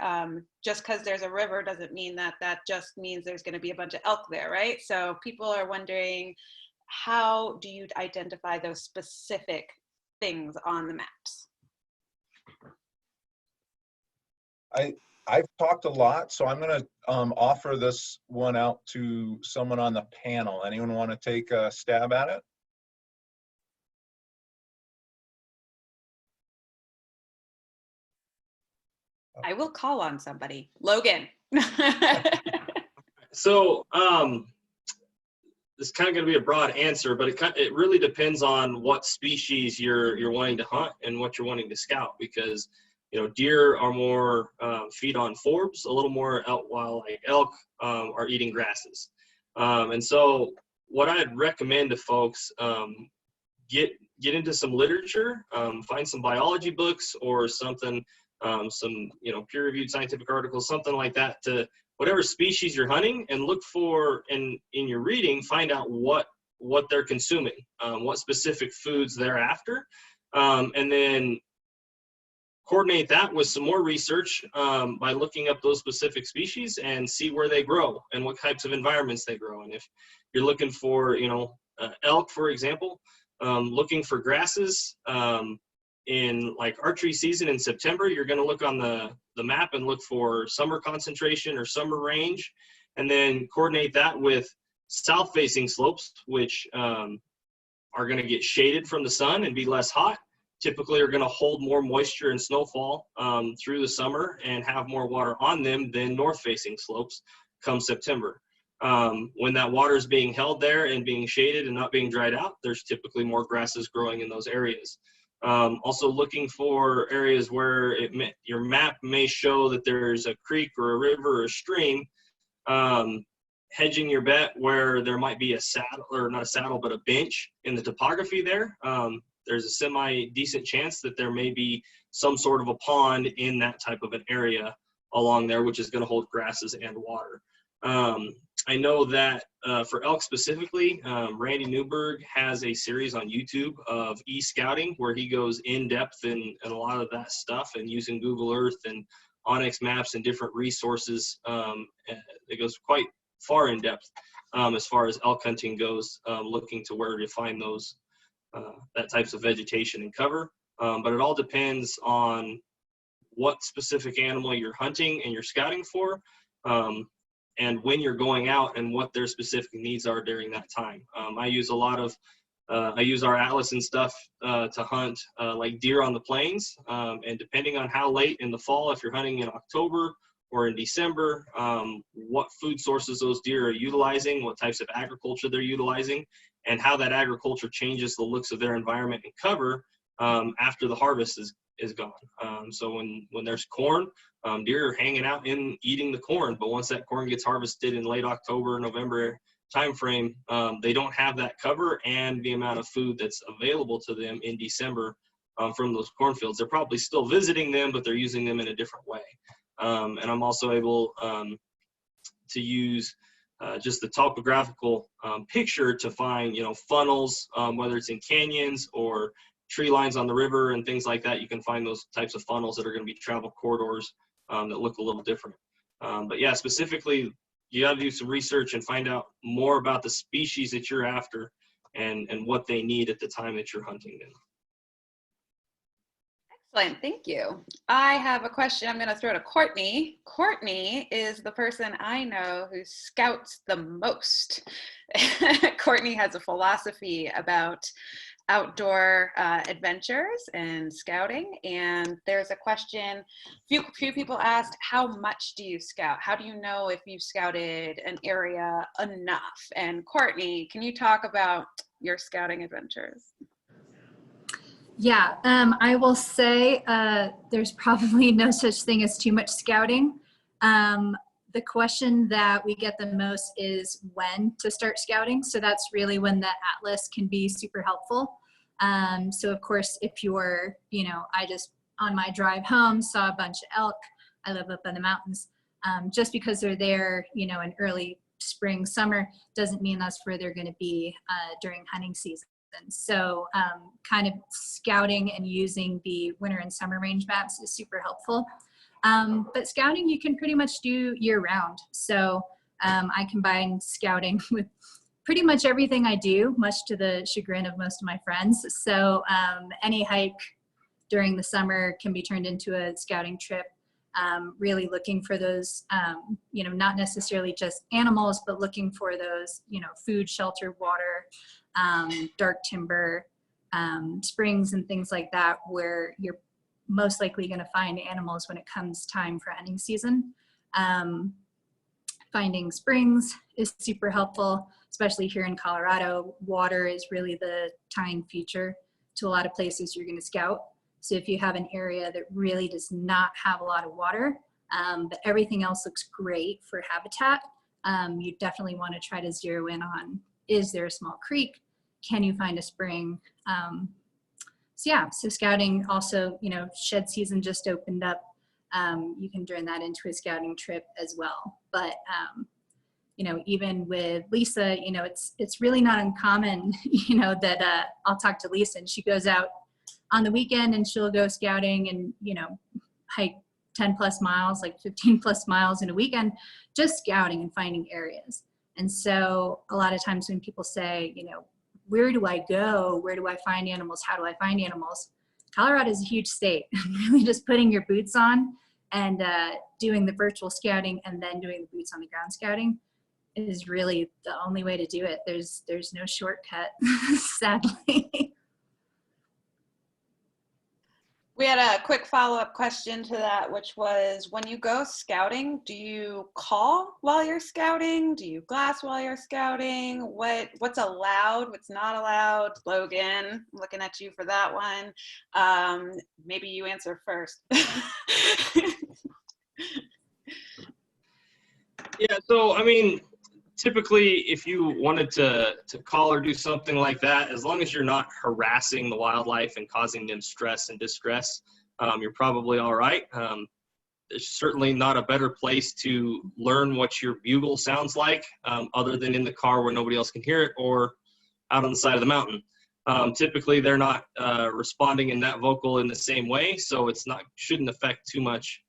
Just because there's a river doesn't mean that just means there's going to be a bunch of elk there, right? So people are wondering, how do you identify those specific things on the maps? I've talked a lot, so I'm going to offer this one out to someone on the panel. Anyone want to take a stab at it? I will call on somebody. Logan. So this is kind of going to be a broad answer, but it really depends on what species you're wanting to hunt and what you're wanting to scout, because deer are more feed on forbs, a little more out, while like elk are eating grasses. And so what I'd recommend to folks, get into some literature, find some biology books or something, some peer-reviewed scientific articles, something like that, to whatever species you're hunting, and look for in your reading, find out what they're consuming, what specific foods they're after, and then coordinate that with some more research by looking up those specific species and see where they grow and what types of environments they grow in. If you're looking for elk, for example, looking for grasses in like archery season in September, you're going to look on the map and look for summer concentration or summer range, and then coordinate that with south facing slopes, which are going to get shaded from the sun and be less hot, typically are going to hold more moisture and snowfall through the summer and have more water on them than north facing slopes come September. When that water is being held there and being shaded and not being dried out, there's typically more grasses growing in those areas. Also looking for areas where your map may show that there's a creek or a river or a stream, hedging your bet where there might be a saddle, or not a saddle, but a bench in the topography there. There's a semi-decent chance that there may be some sort of a pond in that type of an area along there, which is going to hold grasses and water. I know that for elk specifically, Randy Newberg has a series on YouTube of e-scouting where he goes in depth in a lot of that stuff, and using Google Earth and Onyx maps and different resources. It goes quite far in depth as far as elk hunting goes, looking to where to find those that types of vegetation and cover. But it all depends on what specific animal you're hunting and you're scouting for, and when you're going out and what their specific needs are during that time. I use a lot of, I use our atlas and stuff to hunt like deer on the plains, and depending on how late in the fall, if you're hunting in October or in December, what food sources those deer are utilizing, what types of agriculture they're utilizing, and how that agriculture changes the looks of their environment and cover after the harvest is gone. So when there's corn, deer are hanging out and eating the corn, but once that corn gets harvested in late October, November timeframe, they don't have that cover and the amount of food that's available to them in December from those cornfields. They're probably still visiting them, but they're using them in a different way. And I'm also able to use just the topographical picture to find, funnels, whether it's in canyons or tree lines on the river and things like that. You can find those types of funnels that are going to be travel corridors that look a little different. But yeah, specifically, you got to do some research and find out more about the species that you're after and what they need at the time that you're hunting them. Excellent, thank you. I have a question I'm going to throw to Courtney. Courtney is the person I know who scouts the most. Courtney has a philosophy about outdoor adventures and scouting, and there's a question, few people asked, how much do you scout? How do you know if you've scouted an area enough? And Courtney, can you talk about your scouting adventures? Yeah, I will say there's probably no such thing as too much scouting. The question that we get the most is when to start scouting. So that's really when the atlas can be super helpful. So of course, if you're, I just on my drive home saw a bunch of elk. I live up in the mountains. Just because they're there, in early spring, summer, doesn't mean that's where they're going to be during hunting season. So kind of scouting and using the winter and summer range maps is super helpful. But scouting you can pretty much do year round. So I combine scouting with pretty much everything I do, much to the chagrin of most of my friends. So any hike during the summer can be turned into a scouting trip. Really looking for those, not necessarily just animals, but looking for those, food, shelter, water, dark timber, springs and things like that, where you're most likely going to find animals when it comes time for hunting season. Finding springs is super helpful, especially here in Colorado. Water is really the tying feature to a lot of places you're going to scout. So if you have an area that really does not have a lot of water, but everything else looks great for habitat, you definitely want to try to zero in on, is there a small creek? Can you find a spring? So scouting also, shed season just opened up. You can turn that into a scouting trip as well. But, even with Lisa, it's really not uncommon, that I'll talk to Lisa and she goes out on the weekend and she'll go scouting and, hike 10 plus miles, like 15 plus miles in a weekend, just scouting and finding areas. And so a lot of times when people say, where do I go? Where do I find animals? How do I find animals? Colorado is a huge state. Really just putting your boots on and doing the virtual scouting and then doing the boots on the ground scouting is really the only way to do it. There's no shortcut, sadly. We had a quick follow-up question to that, which was, when you go scouting, do you call while you're scouting? Do you glass while you're scouting? What's allowed? What's not allowed? Logan, I'm looking at you for that one. Maybe you answer first. Yeah, so typically if you wanted to call or do something like that, as long as you're not harassing the wildlife and causing them stress and distress, you're probably all right. There's certainly not a better place to learn what your bugle sounds like, other than in the car where nobody else can hear it or out on the side of the mountain. Typically they're not responding in that vocal in the same way, so shouldn't affect too much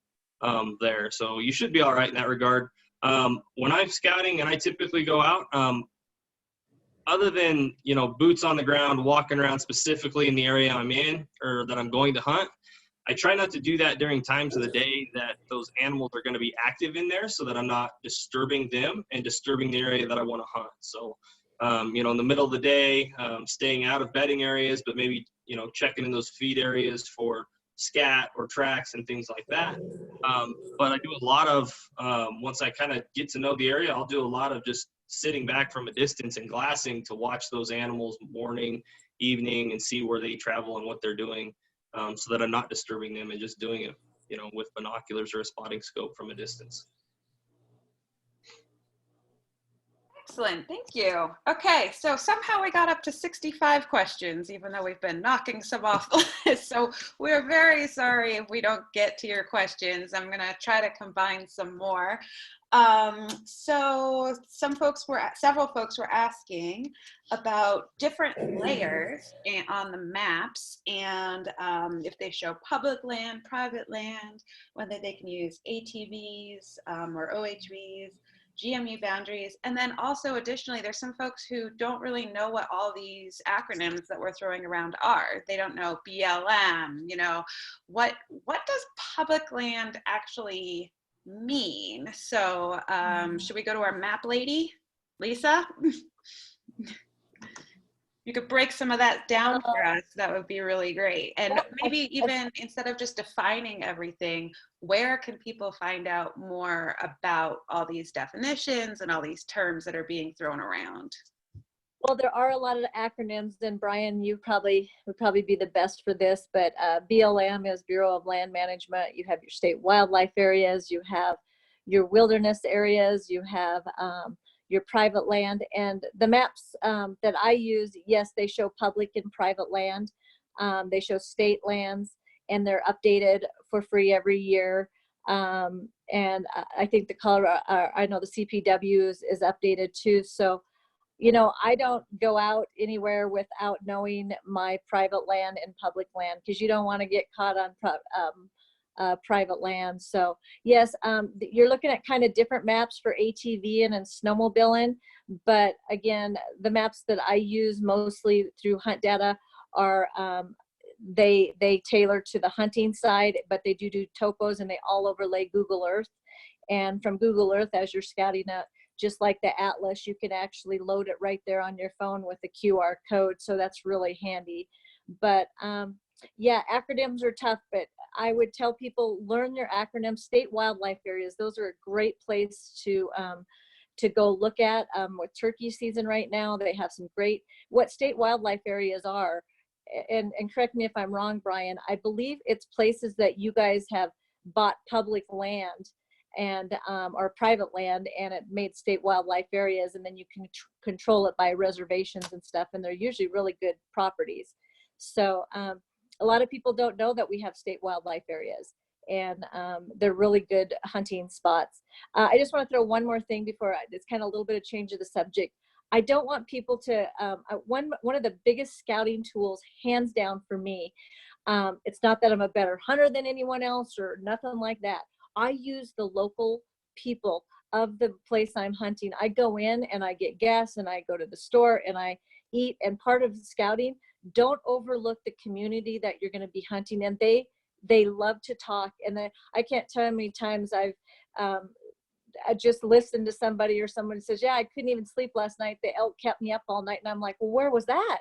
there. So you should be all right in that regard. When I'm scouting and I typically go out, other than, boots on the ground, walking around specifically in the area I'm in or that I'm going to hunt, I try not to do that during times of the day that those animals are going to be active in there, so that I'm not disturbing them and disturbing the area that I want to hunt. So, in the middle of the day, staying out of bedding areas, but maybe, checking in those feed areas for scat or tracks and things like that. But I do a lot of, once I kind of get to know the area, I'll do a lot of just sitting back from a distance and glassing to watch those animals morning, evening, and see where they travel and what they're doing, so that I'm not disturbing them and just doing it, with binoculars or a spotting scope from a distance. Excellent, thank you. Okay, so somehow we got up to 65 questions, even though we've been knocking some off the list. So we're very sorry if we don't get to your questions. I'm gonna try to combine some more. So several folks were asking about different layers on the maps, and if they show public land, private land, whether they can use ATVs or OHVs, GMU boundaries, and then also additionally, there's some folks who don't really know what all these acronyms that we're throwing around are. They don't know BLM, what does public land actually mean? So should we go to our map lady, Lisa? You could break some of that down for us. That would be really great. And maybe even instead of just defining everything, where can people find out more about all these definitions and all these terms that are being thrown around? Well, there are a lot of acronyms, and Brian, you would probably be the best for this, but BLM is Bureau of Land Management. You have your state wildlife areas, you have your wilderness areas, you have your private land. And the maps that I use, yes, they show public and private land. They show state lands, and they're updated for free every year. And I think the Colorado, I know the CPW is updated too. So, you know, I don't go out anywhere without knowing my private land and public land, because you don't want to get caught on private land. So yes, you're looking at kind of different maps for ATV and snowmobiling. But again, the maps that I use mostly through Hunt Data are they tailor to the hunting side, but they do topos, and they all overlay Google Earth. And from Google Earth, as you're scouting out, just like the atlas, you can actually load it right there on your phone with the QR code. So that's really handy. But yeah, acronyms are tough, but I would tell people, learn your acronyms. State wildlife areas, those are a great place to go look at. With turkey season right now, they have some great, what state wildlife areas are. And correct me if I'm wrong, Brian, I believe it's places that you guys have bought public land and or private land, and it made state wildlife areas, and then you can control it by reservations and stuff, and they're usually really good properties. So a lot of people don't know that we have state wildlife areas, and they're really good hunting spots. I just want to throw one more thing before it's kind of a little bit of change of the subject. I don't want people to, one of the biggest scouting tools, hands down for me, it's not that I'm a better hunter than anyone else or nothing like that. I use the local people of the place I'm hunting. I go in and I get gas, and I go to the store and I eat. And part of scouting, don't overlook the community that you're going to be hunting in. They love to talk. And I can't tell you how many times I just listened to somebody, or someone says, yeah, I couldn't even sleep last night. The elk kept me up all night. And I'm like, well, where was that?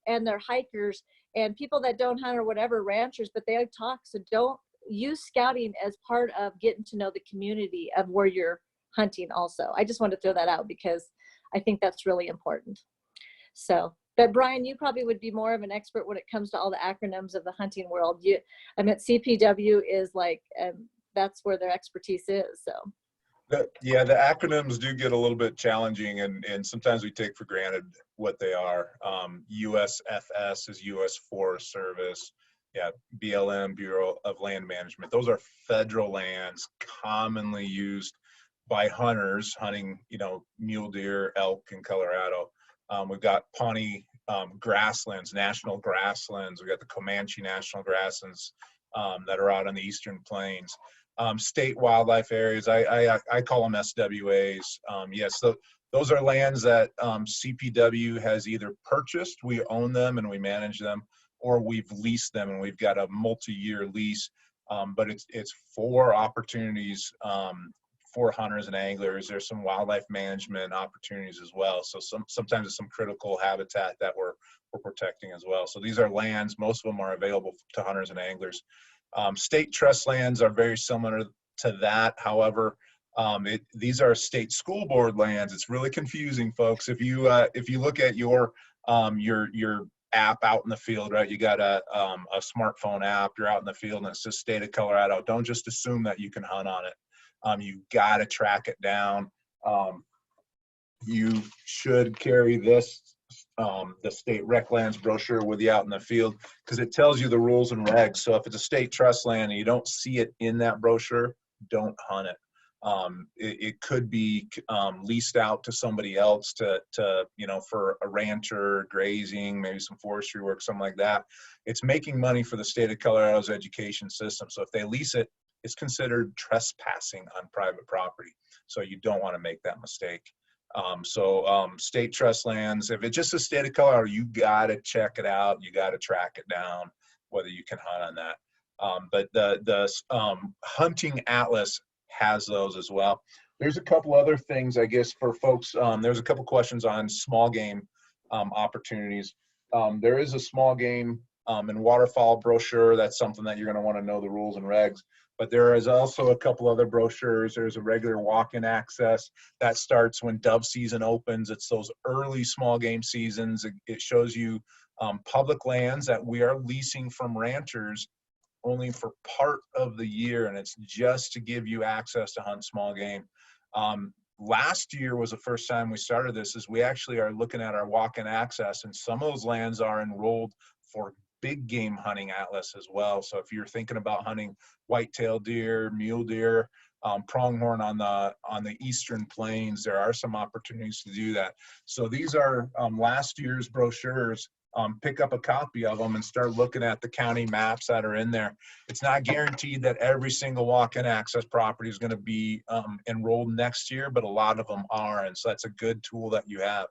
And they're hikers and people that don't hunt or whatever, ranchers, but they talk. So don't use scouting as part of getting to know the community of where you're hunting also. I just want to throw that out because I think that's really important. So, but Brian, you probably would be more of an expert when it comes to all the acronyms of the hunting world. I mean, CPW is like, that's where their expertise is. So. Yeah, the acronyms do get a little bit challenging, and sometimes we take for granted what they are. USFS is U.S. Forest Service. Yeah, BLM, Bureau of Land Management. Those are federal lands commonly used by hunters hunting, you know, mule deer, elk in Colorado. We've got Pawnee grasslands, national grasslands. We've got the Comanche National Grasslands that are out on the Eastern Plains. State wildlife areas, I call them SWAs. Yes, those are lands that CPW has either purchased, we own them and we manage them, or we've leased them and we've got a multi-year lease. But it's for opportunities for hunters and anglers. There's some wildlife management opportunities as well. So sometimes it's some critical habitat that we're protecting as well. So these are lands, most of them are available to hunters and anglers. State trust lands are very similar to that. However, these are state school board lands. It's really confusing, folks. If you look at your app out in the field, right? You got a smartphone app. You're out in the field and it says state of Colorado. Don't just assume that you can hunt on it. You got to track it down. You should carry this. The state rec lands brochure with you out in the field, because it tells you the rules and regs. So if it's a state trust land and you don't see it in that brochure, don't hunt it. It could be leased out to somebody else to you know, for a rancher, grazing, maybe some forestry work, something like that. It's making money for the state of Colorado's education system. So if they lease it, it's considered trespassing on private property. So you don't want to make that mistake. State trust lands, if it's just a state of Colorado, you got to check it out. You got to track it down, whether you can hunt on that. But the hunting atlas has those as well. There's a couple other things, I guess, for folks. There's a couple questions on small game opportunities. There is a small game and waterfowl brochure. That's something that you're going to want to know the rules and regs. But there is also a couple other brochures. There's a regular walk-in access that starts when dove season opens. It's those early small game seasons. It shows you public lands that we are leasing from ranchers only for part of the year, and it's just to give you access to hunt small game. Last year was the first time we started this, is we actually are looking at our walk-in access, and some of those lands are enrolled for big game hunting atlas as well. So if you're thinking about hunting white-tailed deer, mule deer, pronghorn on the eastern plains, there are some opportunities to do that. So these are last year's brochures. Pick up a copy of them and start looking at the county maps that are in there. It's not guaranteed that every single walk-in access property is going to be enrolled next year, but a lot of them are, and so that's a good tool that you have.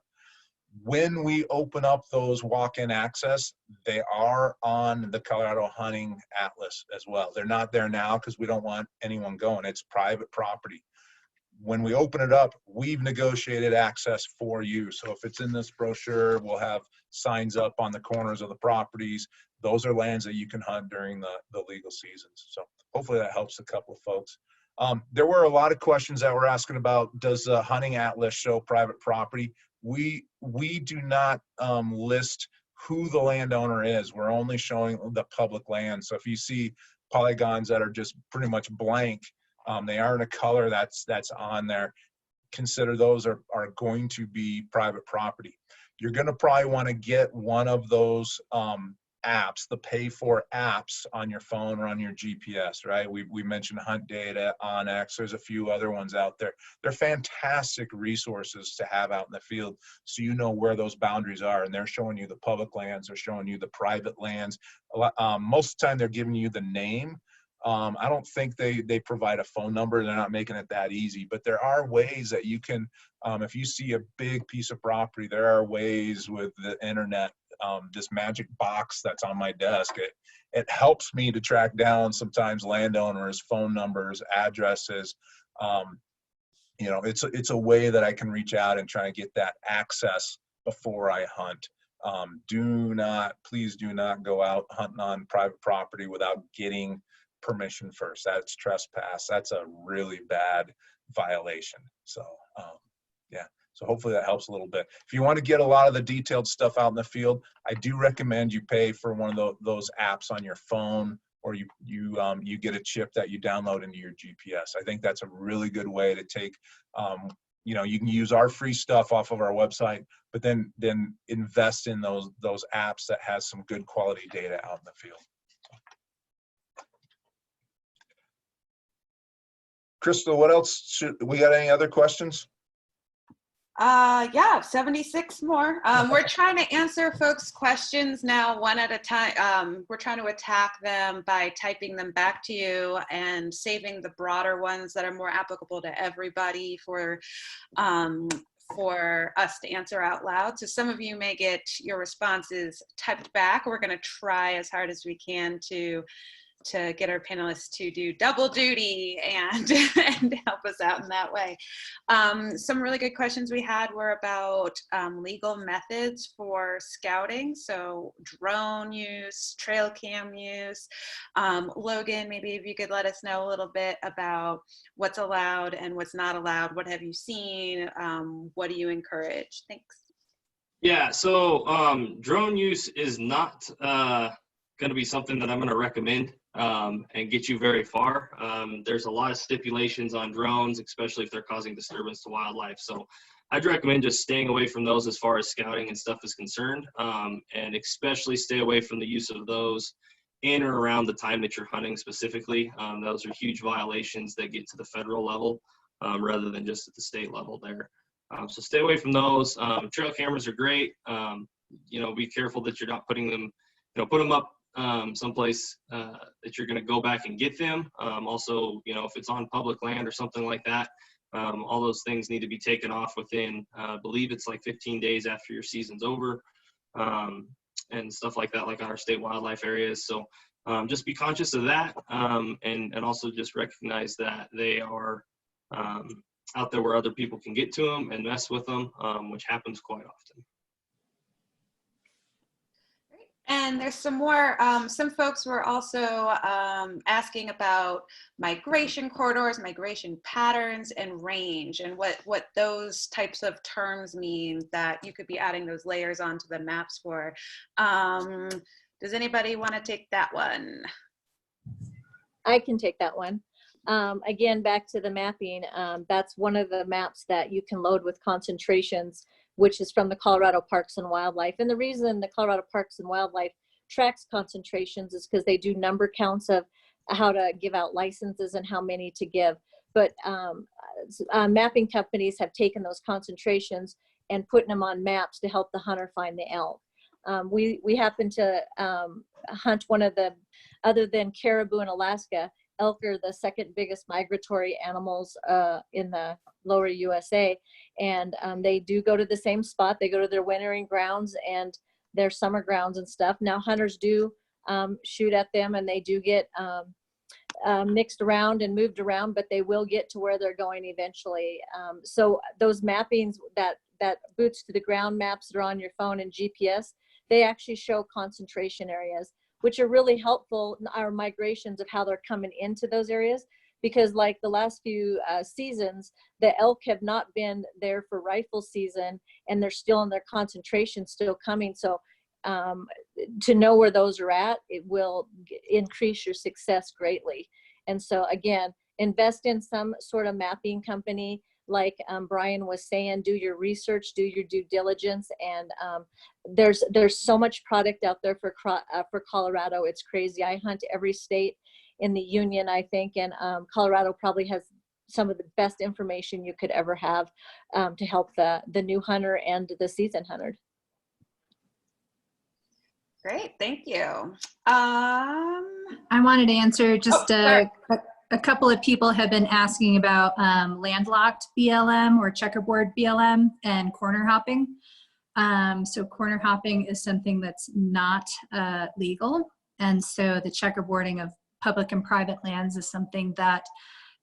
When we open up those walk-in access, they are on the Colorado Hunting Atlas as well. They're not there now because we don't want anyone going. It's private property. When we open it up, we've negotiated access for you. So if it's in this brochure, we'll have signs up on the corners of the properties. Those are lands that you can hunt during the legal seasons. So hopefully that helps a couple of folks. There were a lot of questions that were asking about, does the hunting atlas show private property? We do not list who the landowner is. We're only showing the public land. So if you see polygons that are just pretty much blank, they aren't a color that's on there, consider those are going to be private property. You're going to probably want to get one of those apps, the pay for apps on your phone or on your GPS, right? We mentioned Hunt Data, Onyx, there's a few other ones out there. They're fantastic resources to have out in the field, so you know where those boundaries are, and they're showing you the public lands, they're showing you the private lands. Most of the time they're giving you the name. I don't think they provide a phone number. They're not making it that easy, but there are ways that you can, if you see a big piece of property, there are ways with the internet, this magic box that's on my desk. It helps me to track down sometimes landowners, phone numbers, addresses. You know, it's a way that I can reach out and try to get that access before I hunt. Please do not go out hunting on private property without getting permission first. That's trespass. That's a really bad violation. So yeah, so hopefully that helps a little bit. If you want to get a lot of the detailed stuff out in the field, I do recommend you pay for one of those apps on your phone, or you get a chip that you download into your GPS. I think that's a really good way to take, you know, you can use our free stuff off of our website, but then invest in those apps that has some good quality data out in the field. Crystal, what else we got? Any other questions? Yeah, 76 more. We're trying to answer folks' questions now one at a time. We're trying to attack them by typing them back to you and saving the broader ones that are more applicable to everybody for us to answer out loud. So some of you may get your responses typed back. We're going to try as hard as we can to get our panelists to do double duty and help us out in that way. Some really good questions we had were about legal methods for scouting. So drone use, trail cam use. Logan, maybe if you could let us know a little bit about what's allowed and what's not allowed. What have you seen? What do you encourage? Thanks. Yeah, so drone use is not going to be something that I'm going to recommend and get you very far. There's a lot of stipulations on drones, especially if they're causing disturbance to wildlife. So I'd recommend just staying away from those as far as scouting and stuff is concerned, and especially stay away from the use of those in or around the time that you're hunting specifically. Those are huge violations that get to the federal level rather than just at the state level there. So stay away from those. Trail cameras are great. You know, be careful that you're not putting them, you know, put them up someplace that you're going to go back and get them. Also, you know, if it's on public land or something like that, all those things need to be taken off within, I believe it's like 15 days after your season's over, and stuff like that, like on our state wildlife areas. So just be conscious of that, and also just recognize that they are out there where other people can get to them and mess with them, which happens quite often. And there's some more, some folks were also asking about migration corridors, migration patterns, and range, and what those types of terms mean that you could be adding those layers onto the maps for. Does anybody want to take that one? I can take that one. Again, back to the mapping, that's one of the maps that you can load with concentrations, which is from the Colorado Parks and Wildlife. And the reason the Colorado Parks and Wildlife tracks concentrations is because they do number counts of how to give out licenses and how many to give. But mapping companies have taken those concentrations and putting them on maps to help the hunter find the elk. We happen to hunt one of the, other than caribou in Alaska, elk are the second biggest migratory animals in the lower USA. And they do go to the same spot. They go to their wintering grounds and their summer grounds and stuff. Now hunters do shoot at them, and they do get mixed around and moved around, but they will get to where they're going eventually. So those mappings, that boots to the ground maps that are on your phone and GPS, they actually show concentration areas, which are really helpful in our migrations of how they're coming into those areas. Because like the last few seasons, the elk have not been there for rifle season, and they're still in their concentration, still coming. So to know where those are at, it will increase your success greatly. And so again, invest in some sort of mapping company. Like Brian was saying, do your research, do your due diligence, and there's so much product out there for Colorado. It's crazy. I hunt every state in the union, I think, and Colorado probably has some of the best information you could ever have to help the new hunter and the seasoned hunter. Great, thank you. I wanted to answer just a couple of people have been asking about Landlocked BLM or Checkerboard BLM and corner hopping. So corner hopping is something that's not legal. And so the checkerboarding of public and private lands is something that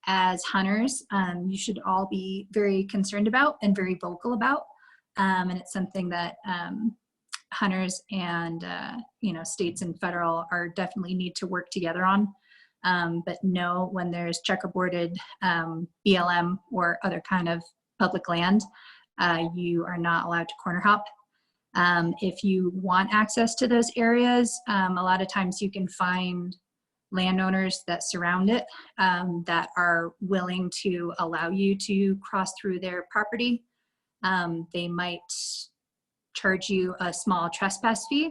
as hunters, you should all be very concerned about and very vocal about. And it's something that hunters and states and federal are definitely need to work together on. But no, when there's checkerboarded BLM or other kind of public land, you are not allowed to corner hop. If you want access to those areas, a lot of times you can find landowners that surround it that are willing to allow you to cross through their property. They might charge you a small trespass fee,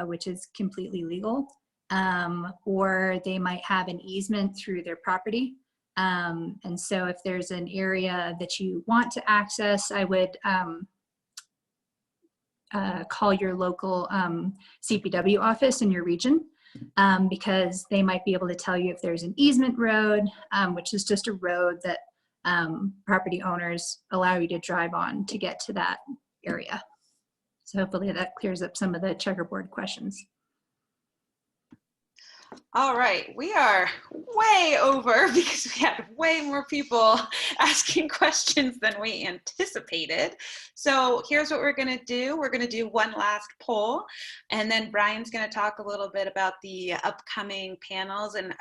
which is completely legal. Or they might have an easement through their property. And so if there's an area that you want to access, I would call your local CPW office in your region, because they might be able to tell you if there's an easement road, which is just a road that property owners allow you to drive on to get to that area. So hopefully that clears up some of the checkerboard questions. All right, we are way over because we had way more people asking questions than we anticipated. So here's what we're going to do. We're going to do one last poll, and then Brian's going to talk a little bit about the upcoming panels. And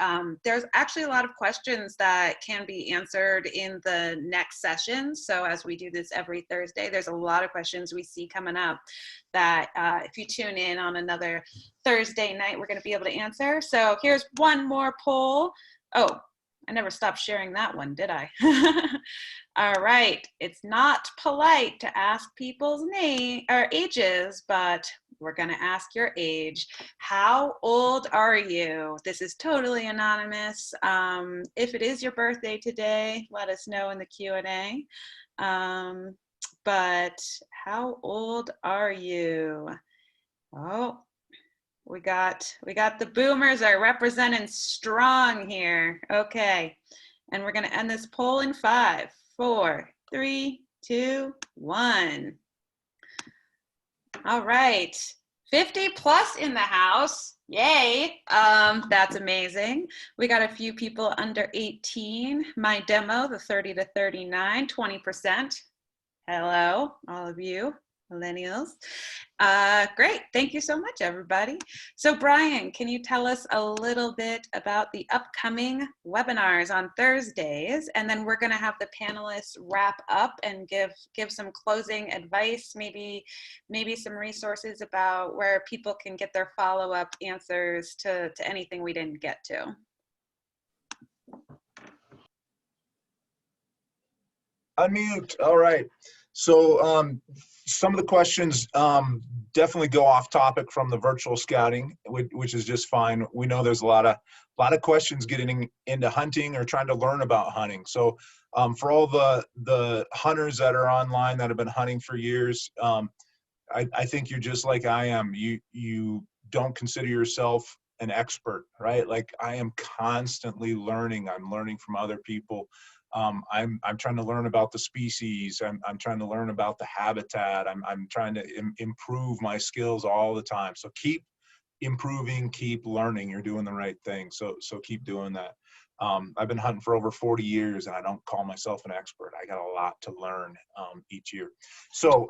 there's actually a lot of questions that can be answered in the next session. So as we do this every Thursday, there's a lot of questions we see coming up that if you tune in on another Thursday night, we're going to be able to answer. So here's one more poll. Oh, I never stopped sharing that one, did I? All right. It's not polite to ask people's name or ages, but we're going to ask your age. How old are you? This is totally anonymous. If it is your birthday today, let us know in the Q&A. But how old are you? Oh, we got the boomers are representing strong here. Okay, and we're gonna end this poll in 5, 4, 3, 2, 1. All right, 50 plus in the house. Yay, that's amazing. We got a few people under 18. My demo, the 30 to 39, 20%. Hello, all of you millennials. Great, thank you so much, everybody. So Brian, can you tell us a little bit about the upcoming webinars on Thursdays? And then we're gonna have the panelists wrap up and give some closing advice, maybe some resources about where people can get their follow-up answers to anything we didn't get to. Unmute. All right. So some of the questions definitely go off topic from the virtual scouting, which is just fine. We know there's a lot of questions getting into hunting or trying to learn about hunting. So for all the hunters that are online that have been hunting for years, I think you're just like I am. You don't consider yourself an expert, right? Like I am constantly learning. I'm learning from other people. I'm trying to learn about the species. I'm trying to learn about the habitat. I'm trying to improve my skills all the time. So keep improving, keep learning. You're doing the right thing. So keep doing that. I've been hunting for over 40 years and I don't call myself an expert. I got a lot to learn each year. So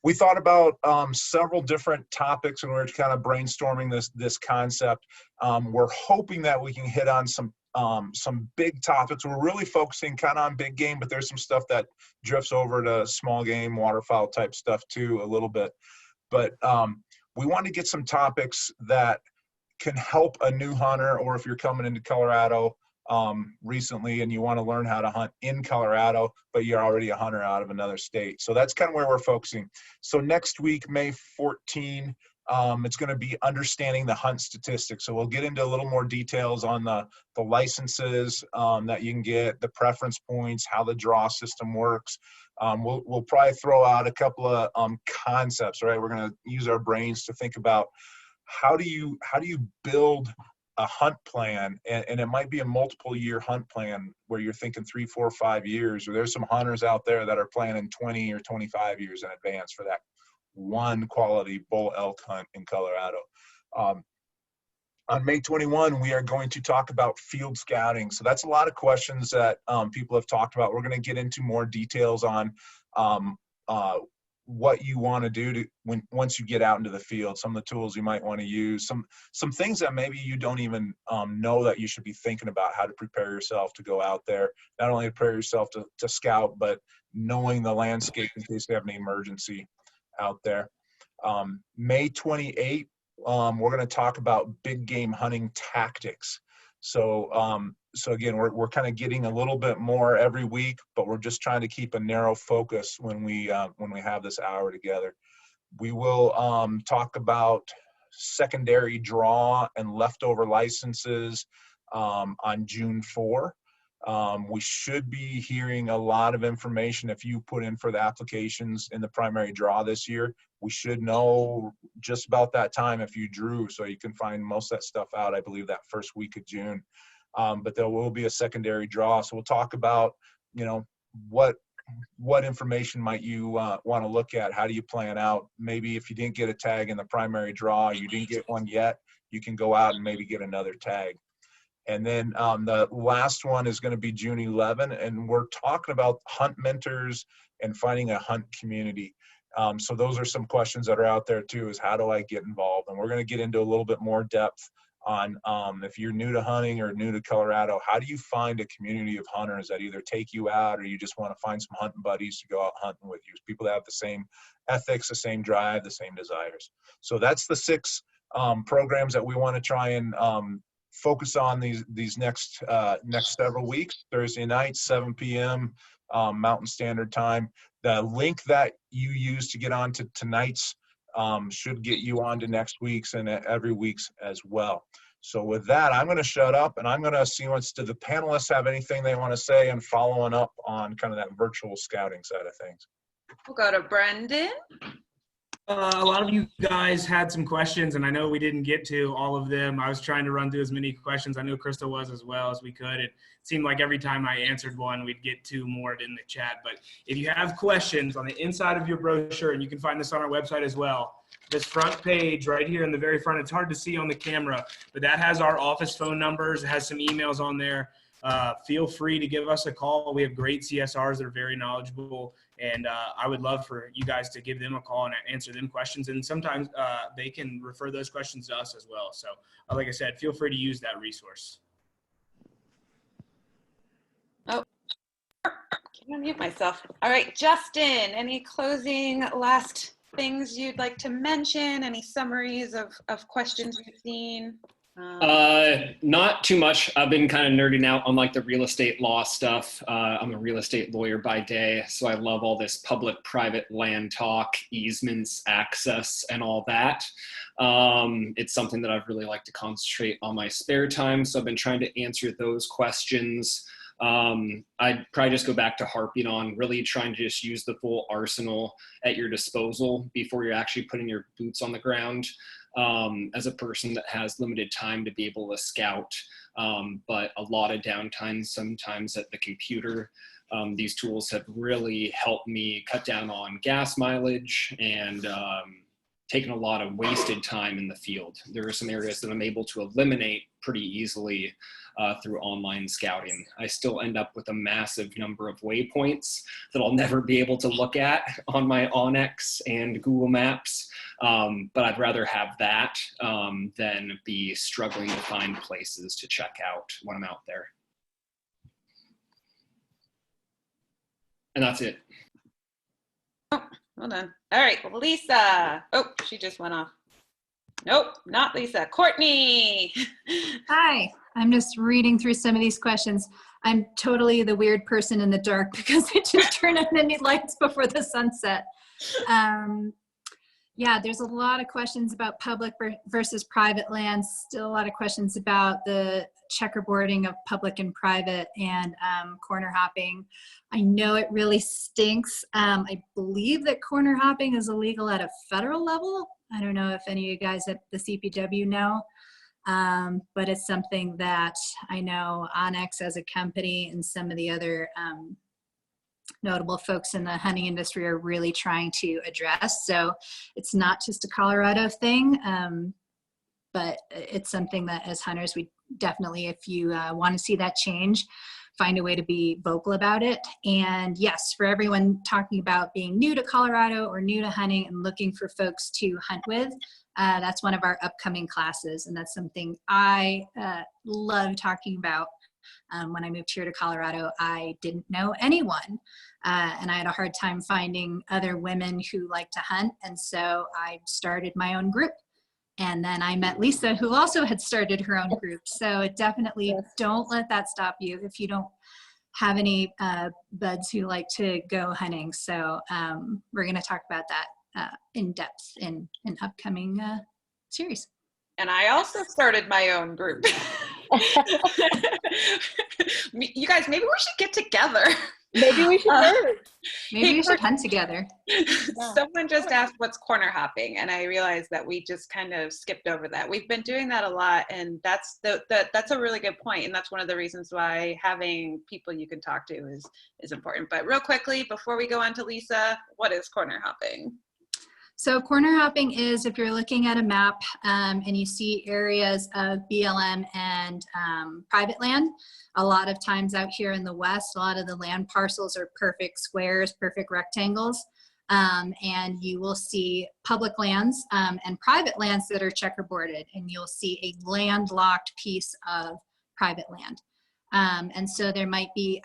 we thought about several different topics and we're kind of brainstorming this concept. We're hoping that we can hit on some big topics. We're really focusing kind of on big game, but there's some stuff that drifts over to small game, waterfowl type stuff too a little bit. But we want to get some topics that can help a new hunter, or if you're coming into Colorado recently and you want to learn how to hunt in Colorado, but you're already a hunter out of another state. So that's kind of where we're focusing. So next week, May 14, it's going to be understanding the hunt statistics. So we'll get into a little more details on the licenses that you can get, the preference points, how the draw system works. We'll probably throw out a couple of concepts, right? We're going to use our brains to think about how do you build a hunt plan, and it might be a multiple year hunt plan where you're thinking 3, 4, 5 years, or there's some hunters out there that are planning 20 or 25 years in advance for that one quality bull elk hunt in Colorado. On May 21, we are going to talk about field scouting. So that's a lot of questions that people have talked about. We're going to get into more details on what you want to do once you get out into the field, some of the tools you might want to use, some things that maybe you don't even know that you should be thinking about, how to prepare yourself to go out there, not only to prepare yourself to scout, but knowing the landscape in case you have an emergency out there. May 28, we're going to talk about big game hunting tactics. So again, we're kind of getting a little bit more every week, but we're just trying to keep a narrow focus when we have this hour together. We will talk about secondary draw and leftover licenses on June 4. We should be hearing a lot of information if you put in for the applications in the primary draw this year. We should know just about that time if you drew, so you can find most of that stuff out, I believe, that first week of June. But there will be a secondary draw. So we'll talk about, what information might you want to look at? How do you plan out? Maybe if you didn't get a tag in the primary draw, you didn't get one yet, you can go out and maybe get another tag. And then the last one is going to be June 11, and we're talking about hunt mentors and finding a hunt community. So those are some questions that are out there too, is how do I get involved? And we're going to get into a little bit more depth on if you're new to hunting or new to Colorado, how do you find a community of hunters that either take you out or you just want to find some hunting buddies to go out hunting with you, people that have the same ethics, the same drive, the same desires. So that's the 6 programs that we want to try and focus on these next several weeks. Thursday night, 7 p.m. Mountain Standard Time. The link that you use to get on to tonight's should get you on to next week's and every week's as well. So with that, I'm going to shut up and I'm going to see do the panelists have anything they want to say and following up on kind of that virtual scouting side of things. We'll go to Brendan. A lot of you guys had some questions, and I know we didn't get to all of them. I was trying to run through as many questions. I know Krista was as well as we could. It seemed like every time I answered one, we'd get 2 more in the chat. But if you have questions on the inside of your brochure, and you can find this on our website as well, this front page right here in the very front, it's hard to see on the camera, but that has our office phone numbers. It has some emails on there. Feel free to give us a call. We have great CSRs that are very knowledgeable, and I would love for you guys to give them a call and answer them questions. And sometimes they can refer those questions to us as well. So like I said, feel free to use that resource. Oh, can't unmute myself. All right, Justin, any closing last things you'd like to mention? Any summaries of questions you've seen? Not too much. I've been kind of nerding out on like the real estate law stuff. I'm a real estate lawyer by day, so I love all this public-private land talk, easements, access, and all that. It's something that I've really liked to concentrate on my spare time, so I've been trying to answer those questions. I'd probably just go back to harping on really trying to just use the full arsenal at your disposal before you're actually putting your boots on the ground. As a person that has limited time to be able to scout, but a lot of downtime sometimes at the computer. These tools have really helped me cut down on gas mileage and taken a lot of wasted time in the field. There are some areas that I'm able to eliminate pretty easily through online scouting. I still end up with a massive number of waypoints that I'll never be able to look at on my Onyx and Google Maps, but I'd rather have that than be struggling to find places to check out when I'm out there. And that's it. Well done. All right, Lisa. Oh, she just went off. Nope, not Lisa. Courtney. Hi, I'm just reading through some of these questions. I'm totally the weird person in the dark because I just turn on any lights before the sunset. Yeah, there's a lot of questions about public versus private lands. Still a lot of questions about the checkerboarding of public and private and corner hopping. I know it really stinks. I believe that corner hopping is illegal at a federal level. I don't know if any of you guys at the CPW know, but it's something that I know Onyx as a company and some of the other notable folks in the hunting industry are really trying to address. So it's not just a Colorado thing, but it's something that as hunters, we definitely, if you want to see that change, find a way to be vocal about it. And yes, for everyone talking about being new to Colorado or new to hunting and looking for folks to hunt with, that's one of our upcoming classes. And that's something I love talking about. When I moved here to Colorado, I didn't know anyone. And I had a hard time finding other women who like to hunt. And so I started my own group. And then I met Lisa, who also had started her own group. So definitely don't let that stop you if you don't have any buds who like to go hunting. So we're going to talk about that in depth in an upcoming series. And I also started my own group. You guys, maybe we should get together. Maybe we should merge. Maybe we should hunt together. Someone just asked what's corner hopping, and I realized that we just kind of skipped over that. We've been doing that a lot, and that's a really good point, and that's one of the reasons why having people you can talk to is important. But real quickly, before we go on to Lisa, what is corner hopping? So corner hopping is if you're looking at a map and you see areas of BLM and private land. A lot of times out here in the West, a lot of the land parcels are perfect squares, perfect rectangles. And you will see public lands and private lands that are checkerboarded, and you'll see a landlocked piece of private land. And so there might be,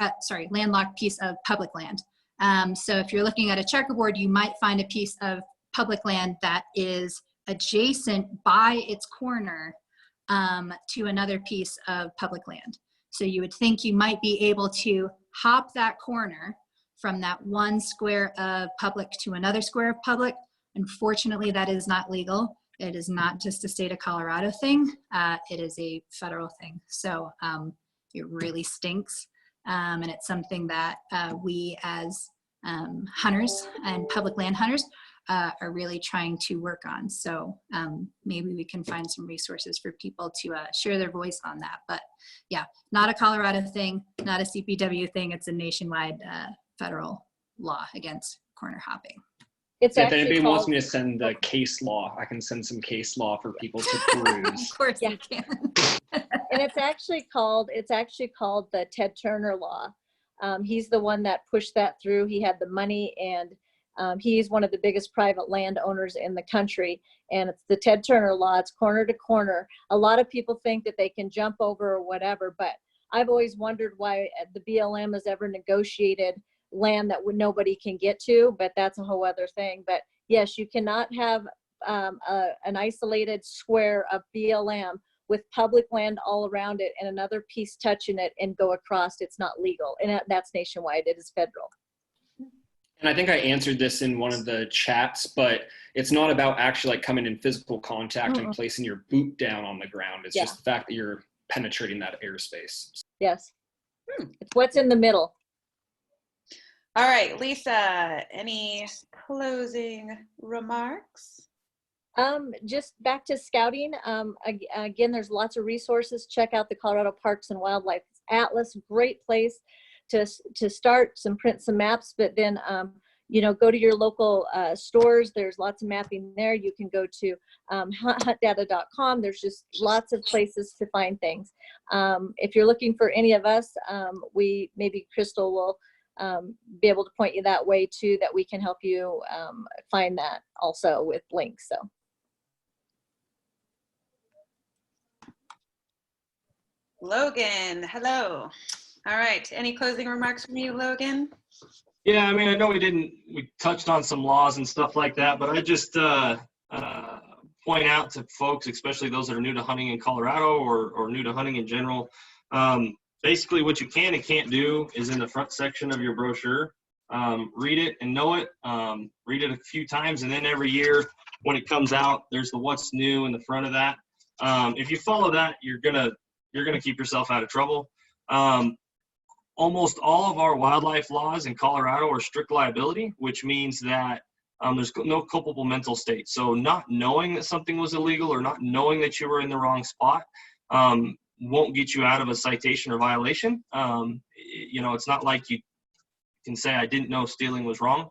landlocked piece of public land. So if you're looking at a checkerboard, you might find a piece of public land that is adjacent by its corner to another piece of public land. So you would think you might be able to hop that corner from that one square of public to another square of public. Unfortunately, that is not legal. It is not just a state of Colorado thing. It is a federal thing. So it really stinks. And it's something that we as hunters and public land hunters are really trying to work on. So maybe we can find some resources for people to share their voice on that. But yeah, not a Colorado thing, not a CPW thing. It's a nationwide federal law against corner hopping. It's if anybody wants me to send the case law, I can send some case law for people to peruse. Of course you can. And it's actually called the Ted Turner law. He's the one that pushed that through. He had the money, and he's one of the biggest private landowners in the country, and it's the Ted Turner law. It's corner to corner. A lot of people think that they can jump over or whatever, but I've always wondered why the BLM has ever negotiated land that nobody can get to, but that's a whole other thing. But yes, you cannot have an isolated square of BLM with public land all around it and another piece touching it and go across, it's not legal. And that's nationwide, it is federal. And I think I answered this in one of the chats, but it's not about actually like coming in physical contact and placing your boot down on the ground. It's just the fact that you're penetrating that airspace. Yes. It's what's in the middle. All right, Lisa, any closing remarks? Just back to scouting. Again, there's lots of resources. Check out the Colorado Parks and Wildlife Atlas. Great place to start, print some maps, but then, you know, go to your local stores. There's lots of mapping there. You can go to huntdata.com. There's just lots of places to find things. If you're looking for any of us, maybe Crystal will be able to point you that way too, that we can help you find that also with links. So. Logan, hello. All right, any closing remarks from you, Logan? Yeah, I mean, I know we touched on some laws and stuff like that, but I just point out to folks, especially those that are new to hunting in Colorado or new to hunting in general, basically what you can and can't do is in the front section of your brochure. Read it and know it. Read it a few times, and then every year when it comes out, there's the what's new in the front of that. If you follow that, you're gonna keep yourself out of trouble. Almost all of our wildlife laws in Colorado are strict liability, which means that there's no culpable mental state. So not knowing that something was illegal or not knowing that you were in the wrong spot won't get you out of a citation or violation. You know, it's not like you can say, I didn't know stealing was wrong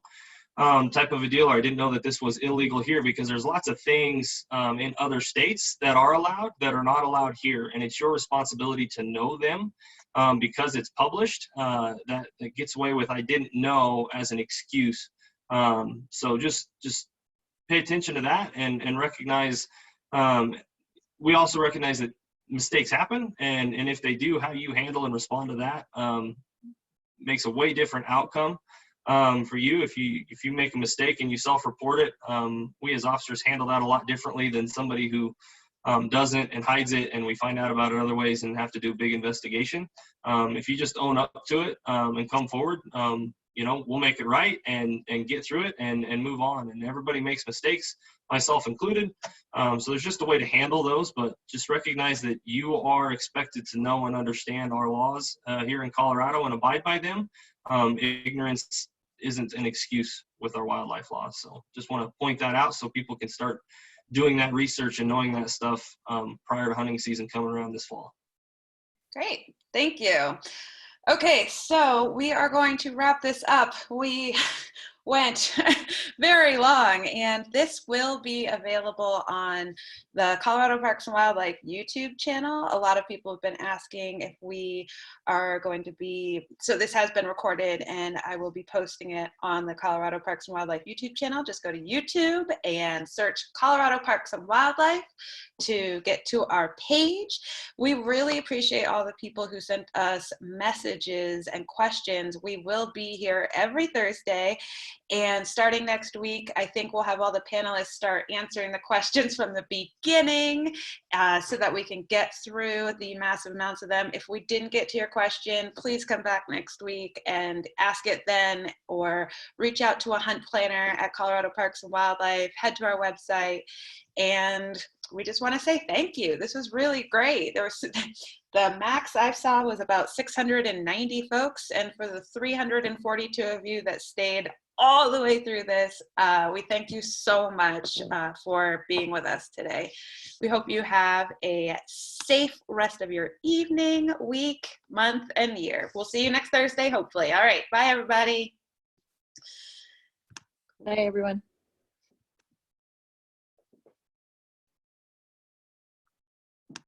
type of a deal, or I didn't know that this was illegal here, because there's lots of things in other states that are allowed that are not allowed here. And it's your responsibility to know them because it's published. That gets away with I didn't know as an excuse. So just pay attention to that and recognize, we also recognize that mistakes happen, and if they do, how you handle and respond to that makes a way different outcome for you. If you make a mistake and you self-report it, we as officers handle that a lot differently than somebody who doesn't and hides it, and we find out about it other ways and have to do a big investigation. If you just own up to it and come forward, you know, we'll make it right and get through it and move on. And everybody makes mistakes, myself included. So there's just a way to handle those, but just recognize that you are expected to know and understand our laws here in Colorado and abide by them. Ignorance isn't an excuse with our wildlife laws. So just want to point that out so people can start doing that research and knowing that stuff prior to hunting season coming around this fall. Great, thank you. Okay, so we are going to wrap this up. We went very long, and this will be available on the Colorado Parks and Wildlife YouTube channel. A lot of people have been asking if we are going to be, so this has been recorded, and I will be posting it on the Colorado Parks and Wildlife YouTube channel. Just go to YouTube and search Colorado Parks and Wildlife to get to our page. We really appreciate all the people who sent us messages and questions. We will be here every Thursday, and starting next week, I think we'll have all the panelists start answering the questions from the beginning so that we can get through the massive amounts of them. If we didn't get to your question, please come back next week and ask it then, or reach out to a hunt planner at Colorado Parks and Wildlife, head to our website, and we just want to say thank you. This was really great. There was the max I saw was about 690 folks, and for the 342 of you that stayed all the way through this, we thank you so much for being with us today. We hope you have a safe rest of your evening, week, month, and year. We'll see you next Thursday, hopefully. All right, bye everybody. Bye everyone.